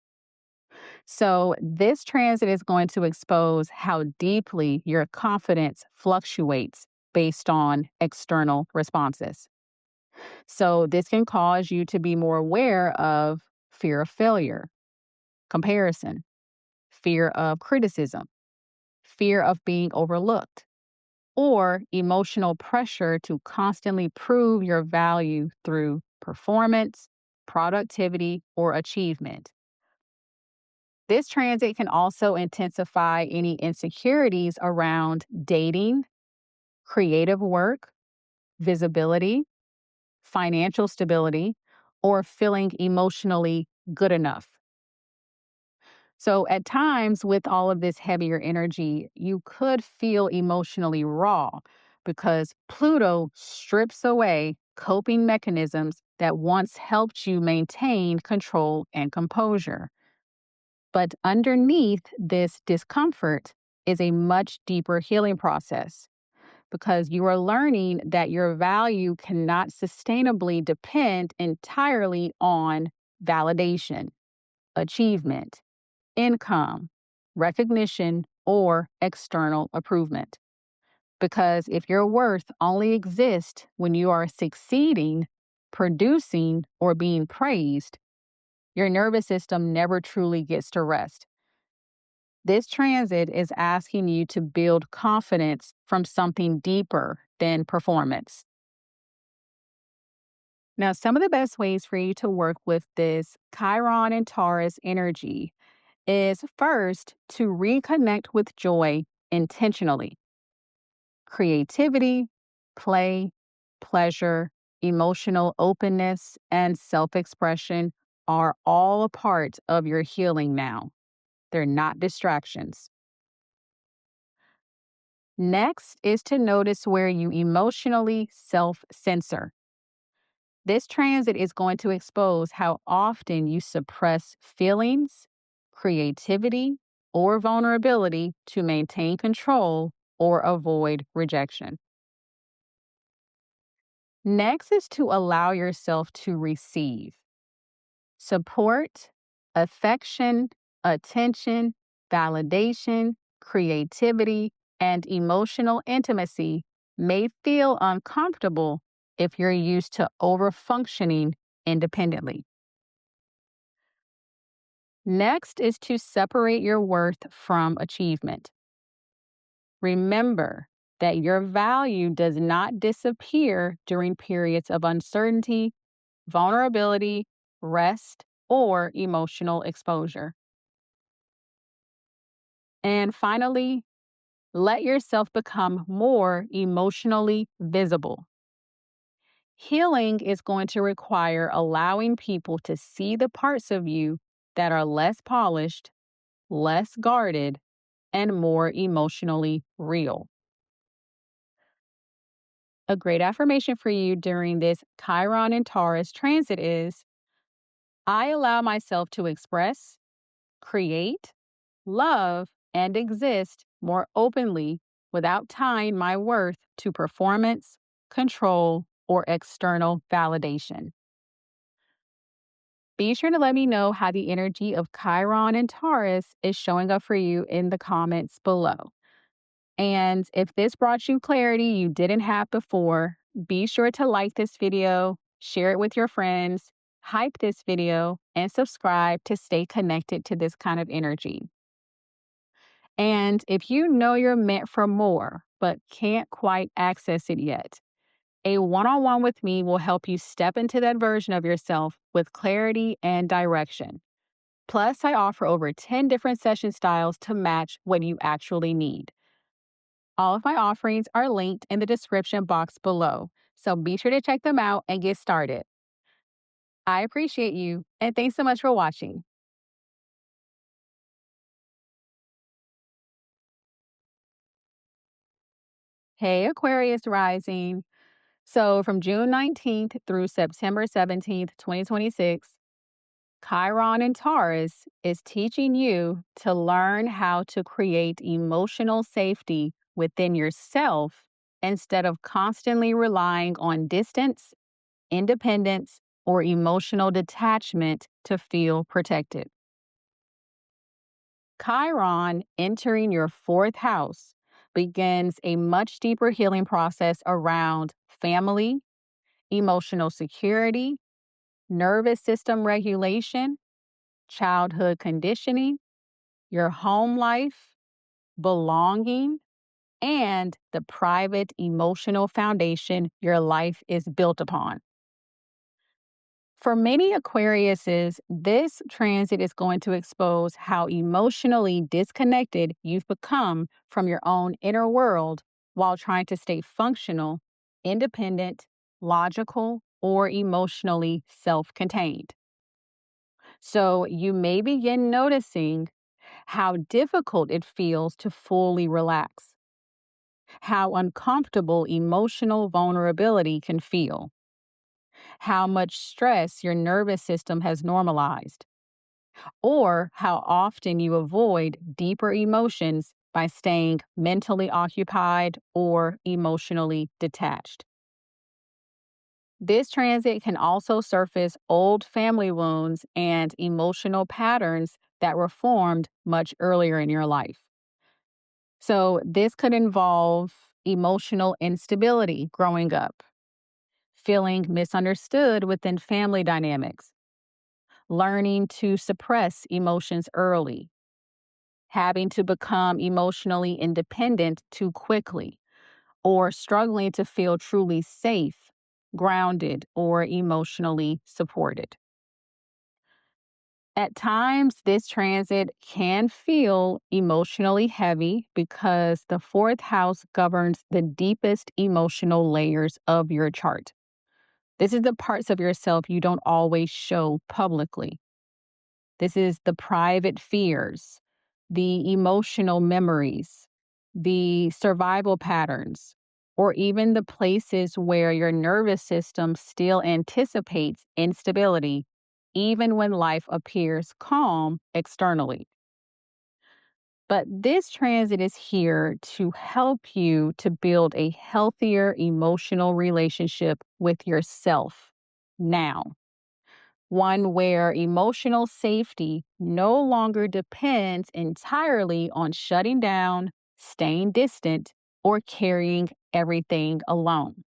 So, this transit is going to expose how deeply your confidence fluctuates based on external responses. So, this can cause you to be more aware of fear of failure, comparison, fear of criticism, fear of being overlooked, or emotional pressure to constantly prove your value through performance, productivity, or achievement. This transit can also intensify any insecurities around dating, creative work, visibility, financial stability, or feeling emotionally good enough. So, at times, with all of this heavier energy, you could feel emotionally raw because Pluto strips away coping mechanisms that once helped you maintain control and composure. But underneath this discomfort is a much deeper healing process because you are learning that your value cannot sustainably depend entirely on validation, achievement, income, recognition, or external improvement. Because if your worth only exists when you are succeeding, producing, or being praised, your nervous system never truly gets to rest. This transit is asking you to build confidence from something deeper than performance. Now, some of the best ways for you to work with this Chiron and Taurus energy is first to reconnect with joy intentionally. Creativity, play, pleasure, emotional openness, and self expression are all a part of your healing now. They're not distractions. Next is to notice where you emotionally self censor. This transit is going to expose how often you suppress feelings, creativity, or vulnerability to maintain control or avoid rejection. Next is to allow yourself to receive support, affection, attention, validation, creativity, and emotional intimacy may feel uncomfortable if you're used to overfunctioning independently. Next is to separate your worth from achievement. Remember that your value does not disappear during periods of uncertainty, vulnerability, rest, or emotional exposure. And finally, let yourself become more emotionally visible. Healing is going to require allowing people to see the parts of you that are less polished, less guarded, and more emotionally real. A great affirmation for you during this Chiron and Taurus transit is I allow myself to express, create, love, and exist more openly without tying my worth to performance, control, or external validation. Be sure to let me know how the energy of Chiron and Taurus is showing up for you in the comments below. And if this brought you clarity you didn't have before, be sure to like this video, share it with your friends, hype this video, and subscribe to stay connected to this kind of energy. And if you know you're meant for more, but can't quite access it yet, a one-on-one with me will help you step into that version of yourself with clarity and direction. Plus, I offer over 10 different session styles to match what you actually need. All of my offerings are linked in the description box below, so be sure to check them out and get started. I appreciate you, and thanks so much for watching. Hey, Aquarius Rising. So, from June 19th through September 17th, 2026, Chiron and Taurus is teaching you to learn how to create emotional safety within yourself instead of constantly relying on distance, independence, or emotional detachment to feel protected. Chiron entering your fourth house begins a much deeper healing process around family, emotional security, nervous system regulation, childhood conditioning, your home life, belonging, and the private emotional foundation your life is built upon. For many Aquariuses, this transit is going to expose how emotionally disconnected you've become from your own inner world while trying to stay functional, independent, logical, or emotionally self contained. So you may begin noticing how difficult it feels to fully relax, how uncomfortable emotional vulnerability can feel, how much stress your nervous system has normalized, or how often you avoid deeper emotions by staying mentally occupied or emotionally detached. This transit can also surface old family wounds and emotional patterns that were formed much earlier in your life. So, this could involve emotional instability growing up, feeling misunderstood within family dynamics, learning to suppress emotions early, having to become emotionally independent too quickly, or struggling to feel truly safe, grounded, or emotionally supported. At times, this transit can feel emotionally heavy because the fourth house governs the deepest emotional layers of your chart. This is the parts of yourself you don't always show publicly. This is the private fears, the emotional memories, the survival patterns, or even the places where your nervous system still anticipates instability, even when life appears calm externally. But this transit is here to help you to build a healthier emotional relationship with yourself now, one where emotional safety no longer depends entirely on shutting down, staying distant, or carrying everything alone.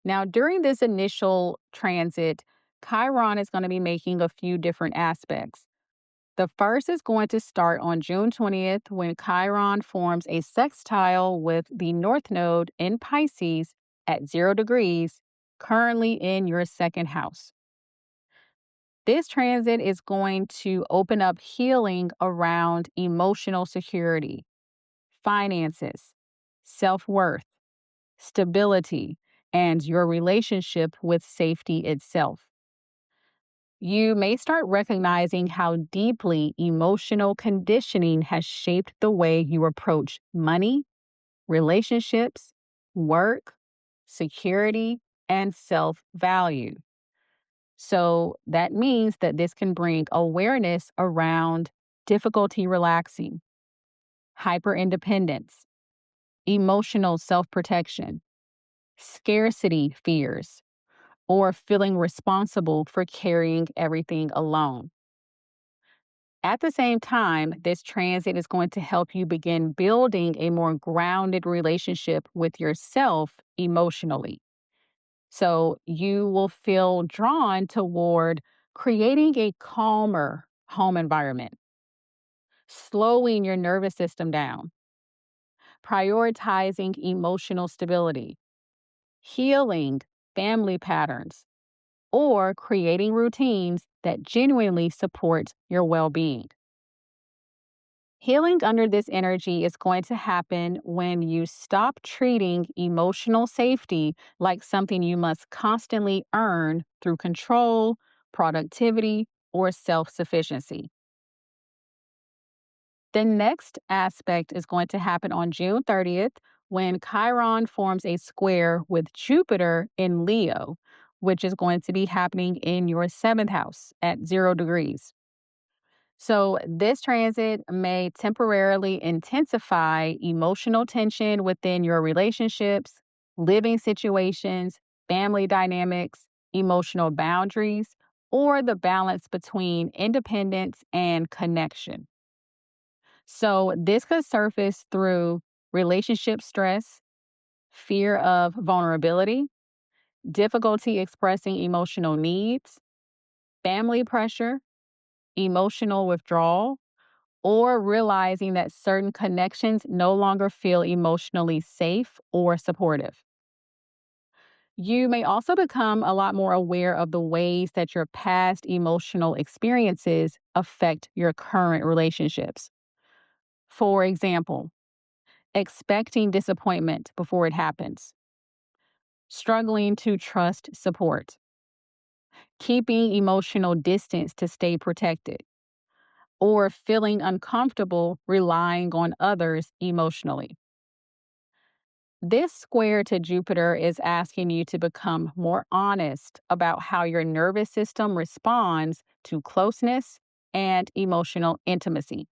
Now, during this initial transit, Chiron is going to be making a few different aspects. The first is going to start on June 20th when Chiron forms a sextile with the North Node in Pisces at 0 degrees, currently in your second house. This transit is going to open up healing around emotional security, finances, self worth, stability, and your relationship with safety itself. You may start recognizing how deeply emotional conditioning has shaped the way you approach money, relationships, work, security, and self value. So that means that this can bring awareness around difficulty relaxing, hyper independence, emotional self protection, scarcity fears, or feeling responsible for carrying everything alone. At the same time, this transit is going to help you begin building a more grounded relationship with yourself emotionally. So you will feel drawn toward creating a calmer home environment, slowing your nervous system down, prioritizing emotional stability, healing family patterns, or creating routines that genuinely support your well being. Healing under this energy is going to happen when you stop treating emotional safety like something you must constantly earn through control, productivity, or self sufficiency. The next aspect is going to happen on June 30th when Chiron forms a square with Jupiter in Leo, which is going to be happening in your seventh house at 0 degrees. So, this transit may temporarily intensify emotional tension within your relationships, living situations, family dynamics, emotional boundaries, or the balance between independence and connection. So, this could surface through relationship stress, fear of vulnerability, difficulty expressing emotional needs, family pressure, emotional withdrawal, or realizing that certain connections no longer feel emotionally safe or supportive. You may also become a lot more aware of the ways that your past emotional experiences affect your current relationships. For example, expecting disappointment before it happens, struggling to trust support, keeping emotional distance to stay protected, or feeling uncomfortable relying on others emotionally. This square to Jupiter is asking you to become more honest about how your nervous system responds to closeness and emotional intimacy.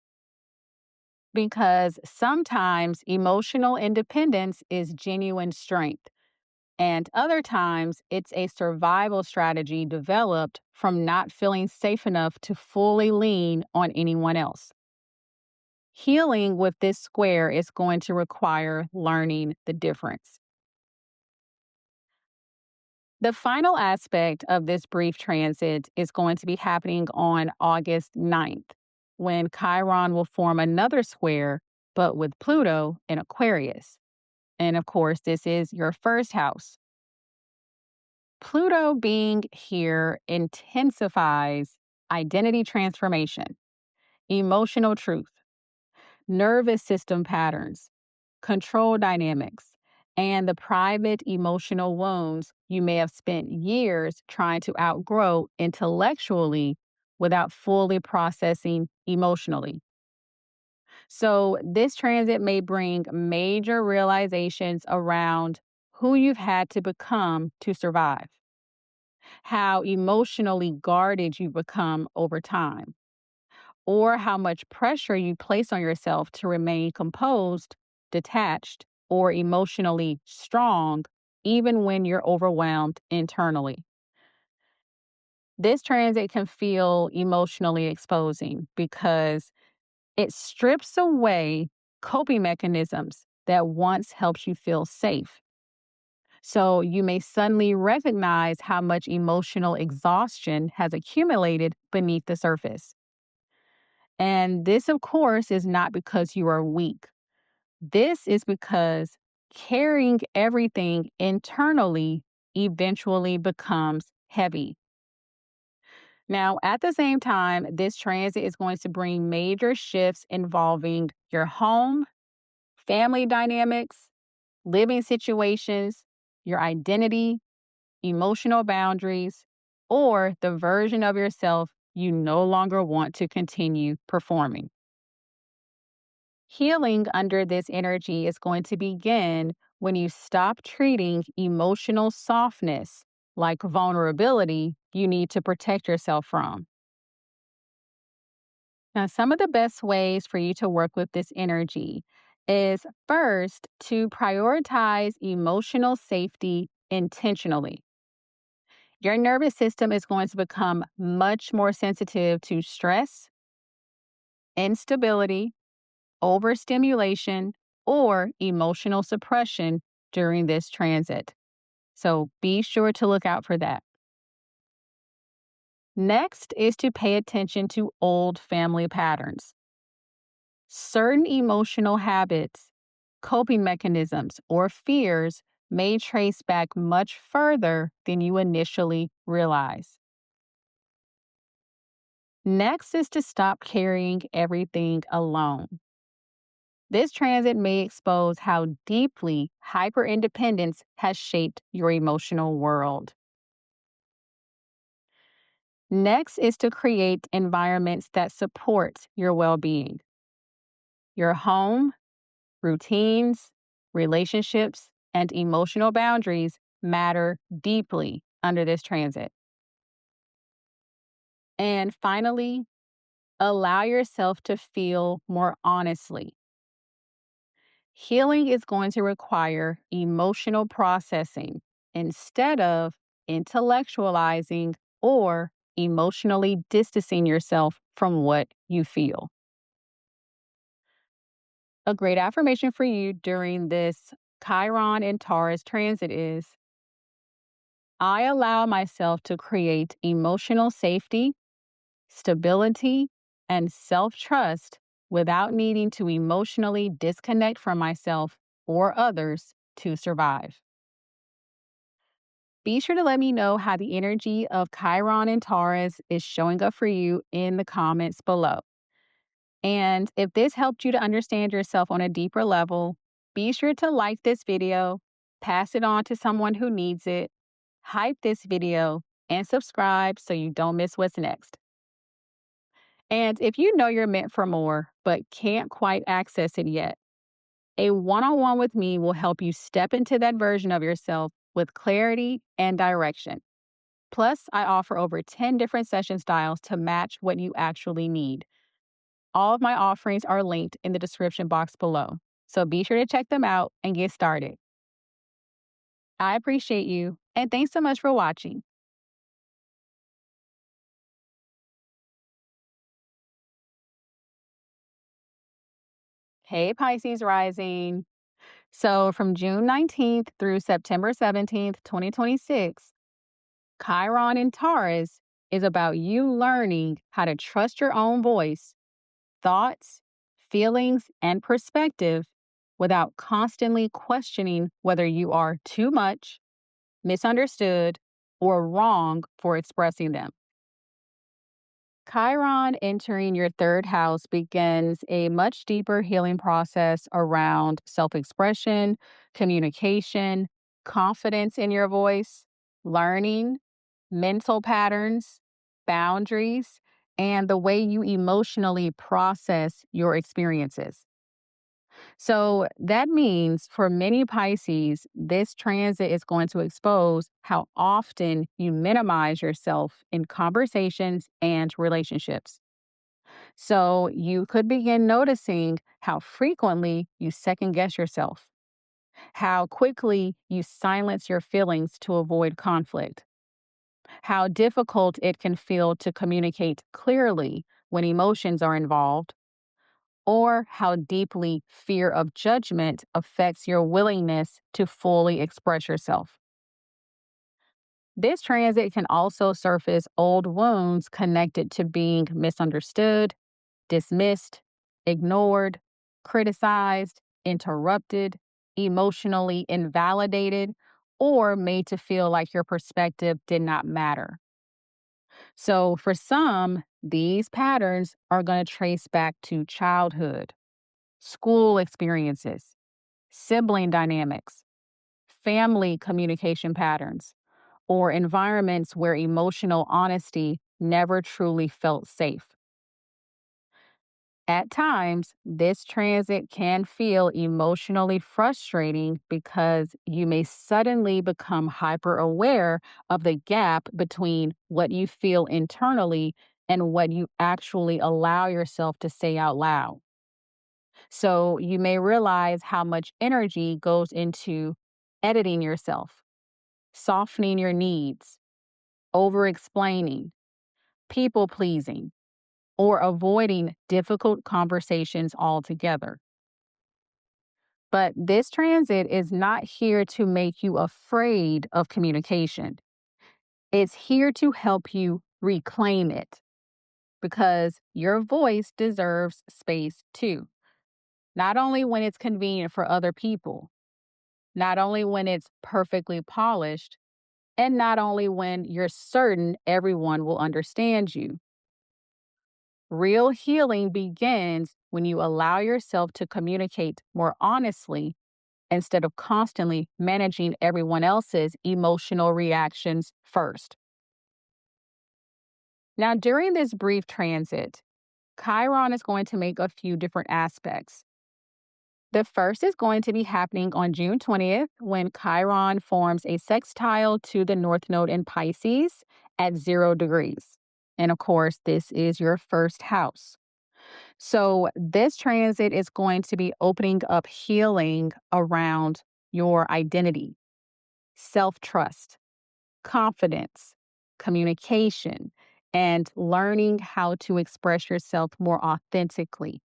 Because sometimes emotional independence is genuine strength, and other times it's a survival strategy developed from not feeling safe enough to fully lean on anyone else. Healing with this square is going to require learning the difference. The final aspect of this brief transit is going to be happening on August 9th, when Chiron will form another square, but with Pluto in Aquarius. And of course, this is your first house. Pluto being here intensifies identity transformation, emotional truth, nervous system patterns, control dynamics, and the private emotional wounds you may have spent years trying to outgrow intellectually without fully processing emotionally. So, this transit may bring major realizations around who you've had to become to survive, how emotionally guarded you've become over time, or how much pressure you place on yourself to remain composed, detached, or emotionally strong, even when you're overwhelmed internally. This transit can feel emotionally exposing because it strips away coping mechanisms that once helped you feel safe. So you may suddenly recognize how much emotional exhaustion has accumulated beneath the surface. And this, of course, is not because you are weak. This is because carrying everything internally eventually becomes heavy. Now, at the same time, this transit is going to bring major shifts involving your home, family dynamics, living situations, your identity, emotional boundaries, or the version of yourself you no longer want to continue performing. Healing under this energy is going to begin when you stop treating emotional softness like vulnerability you need to protect yourself from. Now, some of the best ways for you to work with this energy is first to prioritize emotional safety intentionally. Your nervous system is going to become much more sensitive to stress, instability, overstimulation, or emotional suppression during this transit. So be sure to look out for that. Next is to pay attention to old family patterns. Certain emotional habits, coping mechanisms, or fears may trace back much further than you initially realize. Next is to stop carrying everything alone. This transit may expose how deeply hyperindependence has shaped your emotional world. Next is to create environments that support your well being. Your home, routines, relationships, and emotional boundaries matter deeply under this transit. And finally, allow yourself to feel more honestly. Healing is going to require emotional processing instead of intellectualizing or emotionally distancing yourself from what you feel. A great affirmation for you during this Chiron and Taurus transit is: I allow myself to create emotional safety, stability, and self trust without needing to emotionally disconnect from myself or others to survive. Be sure to let me know how the energy of Chiron and Taurus is showing up for you in the comments below. And if this helped you to understand yourself on a deeper level, be sure to like this video, pass it on to someone who needs it, hype this video, and subscribe so you don't miss what's next. And if you know you're meant for more, but can't quite access it yet, a one-on-one with me will help you step into that version of yourself with clarity and direction. Plus, I offer over 10 different session styles to match what you actually need. All of my offerings are linked in the description box below, so be sure to check them out and get started. I appreciate you, and thanks so much for watching. Hey, Pisces rising. So, from June 19th through September 17th, 2026, Chiron in Taurus is about you learning how to trust your own voice, thoughts, feelings, and perspective without constantly questioning whether you are too much, misunderstood, or wrong for expressing them. Chiron entering your third house begins a much deeper healing process around self expression, communication, confidence in your voice, learning, mental patterns, boundaries, and the way you emotionally process your experiences. So that means for many Pisces, this transit is going to expose how often you minimize yourself in conversations and relationships. So you could begin noticing how frequently you second guess yourself, how quickly you silence your feelings to avoid conflict, how difficult it can feel to communicate clearly when emotions are involved, or how deeply fear of judgment affects your willingness to fully express yourself. This transit can also surface old wounds connected to being misunderstood, dismissed, ignored, criticized, interrupted, emotionally invalidated, or made to feel like your perspective did not matter. So, for some, these patterns are going to trace back to childhood, school experiences, sibling dynamics, family communication patterns, or environments where emotional honesty never truly felt safe. At times, this transit can feel emotionally frustrating because you may suddenly become hyper aware of the gap between what you feel internally and what you actually allow yourself to say out loud. So you may realize how much energy goes into editing yourself, softening your needs, over explaining, people pleasing, or avoiding difficult conversations altogether. But this transit is not here to make you afraid of communication. It's here to help you reclaim it because your voice deserves space too. Not only when it's convenient for other people, not only when it's perfectly polished, and not only when you're certain everyone will understand you. Real healing begins when you allow yourself to communicate more honestly instead of constantly managing everyone else's emotional reactions first. Now, during this brief transit, Chiron is going to make a few different aspects. The first is going to be happening on June 20th when Chiron forms a sextile to the North Node in Pisces at 0 degrees. And of course, this is your first house. So, this transit is going to be opening up healing around your identity, self trust, confidence, communication, and learning how to express yourself more authentically.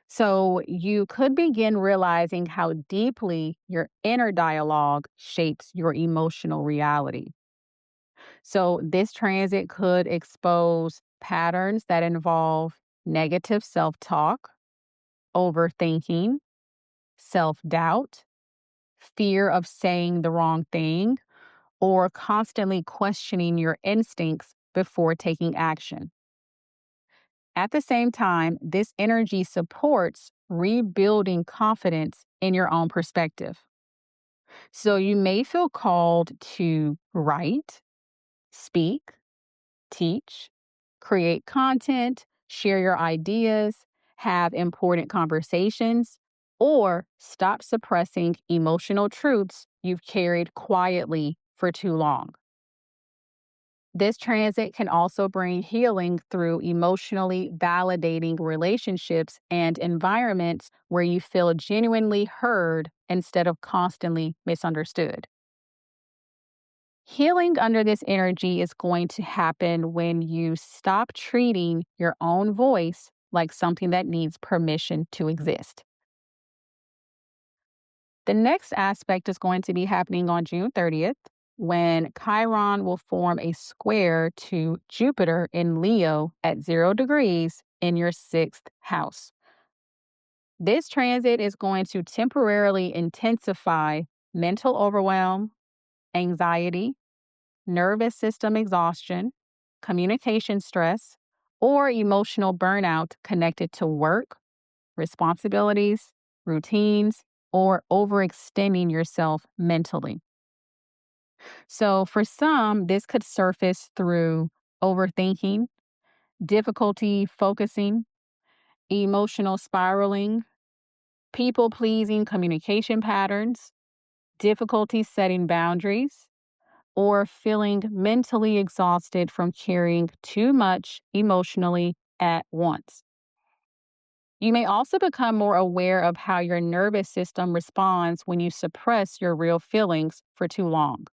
So, you could begin realizing how deeply your inner dialogue shapes your emotional reality. So, this transit could expose patterns that involve negative self talk, overthinking, self doubt, fear of saying the wrong thing, or constantly questioning your instincts before taking action. At the same time, this energy supports rebuilding confidence in your own perspective. So you may feel called to write, speak, teach, create content, share your ideas, have important conversations, or stop suppressing emotional truths you've carried quietly for too long. This transit can also bring healing through emotionally validating relationships and environments where you feel genuinely heard instead of constantly misunderstood. Healing under this energy is going to happen when you stop treating your own voice like something that needs permission to exist. The next aspect is going to be happening on June 30th, when Chiron will form a square to Jupiter in Leo at 0 degrees in your sixth house. This transit is going to temporarily intensify mental overwhelm, anxiety, nervous system exhaustion, communication stress, or emotional burnout connected to work, responsibilities, routines, or overextending yourself mentally. So, for some, this could surface through overthinking, difficulty focusing, emotional spiraling, people pleasing communication patterns, difficulty setting boundaries, or feeling mentally exhausted from carrying too much emotionally at once. You may also become more aware of how your nervous system responds when you suppress your real feelings for too long.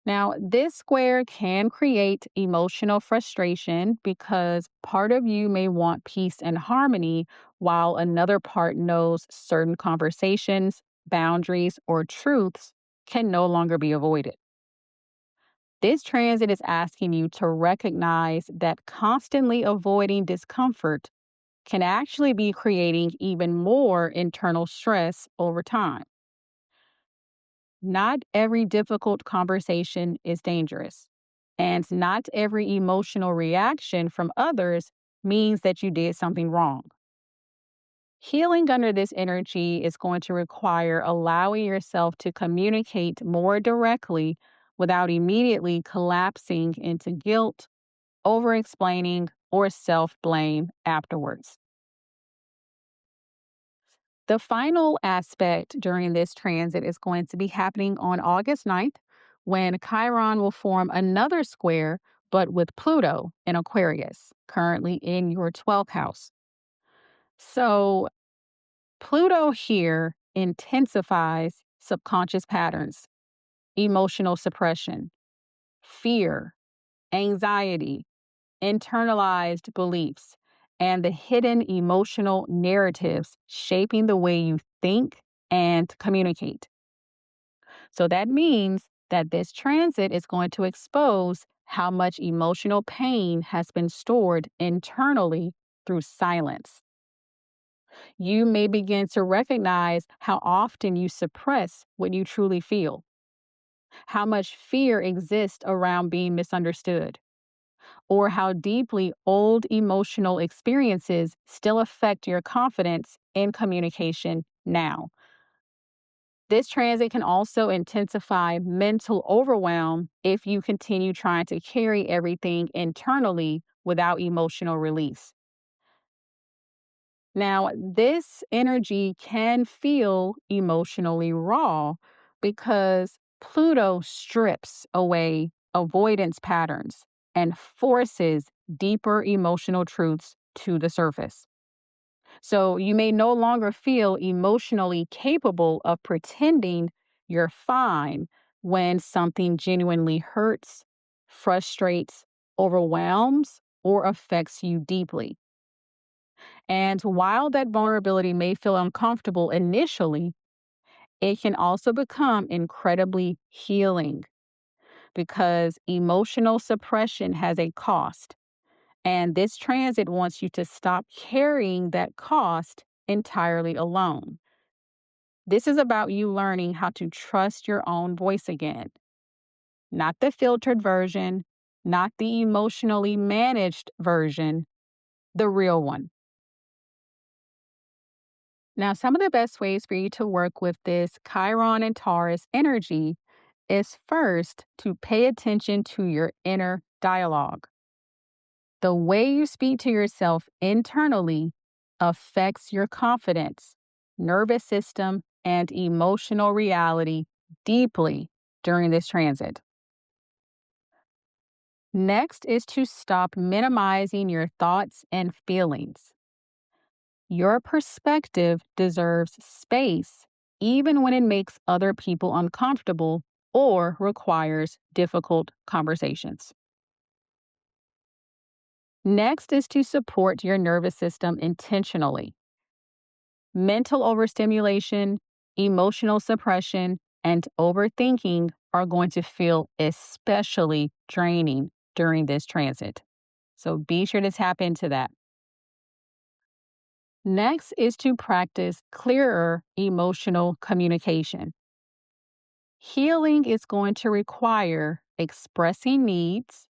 Now, this square can create emotional frustration because part of you may want peace and harmony, while another part knows certain conversations, boundaries, or truths can no longer be avoided. This transit is asking you to recognize that constantly avoiding discomfort can actually be creating even more internal stress over time. Not every difficult conversation is dangerous, and not every emotional reaction from others means that you did something wrong. Healing under this energy is going to require allowing yourself to communicate more directly without immediately collapsing into guilt, over explaining, or self blame afterwards. The final aspect during this transit is going to be happening on August 9th, when Chiron will form another square, but with Pluto in Aquarius, currently in your 12th house. So, Pluto here intensifies subconscious patterns, emotional suppression, fear, anxiety, internalized beliefs, and the hidden emotional narratives shaping the way you think and communicate. So that means that this transit is going to expose how much emotional pain has been stored internally through silence. You may begin to recognize how often you suppress what you truly feel, how much fear exists around being misunderstood, or how deeply old emotional experiences still affect your confidence in communication now. This transit can also intensify mental overwhelm if you continue trying to carry everything internally without emotional release. Now, this energy can feel emotionally raw because Pluto strips away avoidance patterns and forces deeper emotional truths to the surface. So you may no longer feel emotionally capable of pretending you're fine when something genuinely hurts, frustrates, overwhelms, or affects you deeply. And while that vulnerability may feel uncomfortable initially, it can also become incredibly healing because emotional suppression has a cost. And this transit wants you to stop carrying that cost entirely alone. This is about you learning how to trust your own voice again, not the filtered version, not the emotionally managed version, the real one. Now, some of the best ways for you to work with this Chiron and Taurus energy is first to pay attention to your inner dialogue. The way you speak to yourself internally affects your confidence, nervous system, and emotional reality deeply during this transit. Next is to stop minimizing your thoughts and feelings. Your perspective deserves space, even when it makes other people uncomfortable or requires difficult conversations. Next is to support your nervous system intentionally. Mental overstimulation, emotional suppression, and overthinking are going to feel especially draining during this transit. So be sure to tap into that. Next is to practice clearer emotional communication. Healing is going to require expressing needs,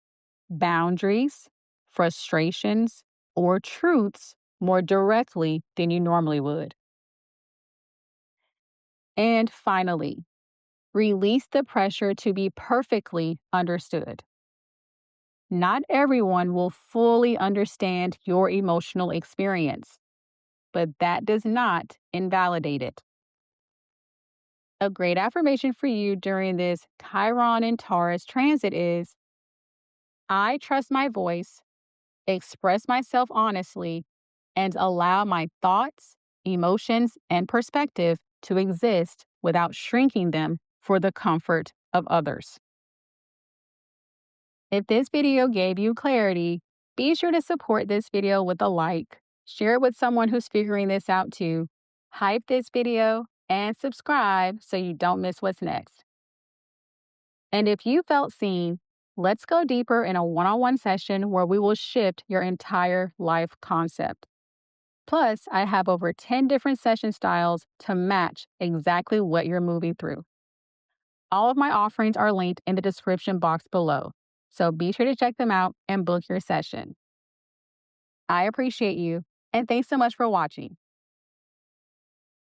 boundaries, frustrations, or truths more directly than you normally would. And finally, release the pressure to be perfectly understood. Not everyone will fully understand your emotional experience, but that does not invalidate it. A great affirmation for you during this Chiron and Taurus transit is: I trust my voice, express myself honestly, and allow my thoughts, emotions, and perspective to exist without shrinking them for the comfort of others. If this video gave you clarity, be sure to support this video with a like, share it with someone who's figuring this out too, hype this video, and subscribe so you don't miss what's next. And if you felt seen, let's go deeper in a one-on-one session where we will shift your entire life concept. Plus, I have over 10 different session styles to match exactly what you're moving through. All of my offerings are linked in the description box below, so be sure to check them out and book your session. I appreciate you, and thanks so much for watching.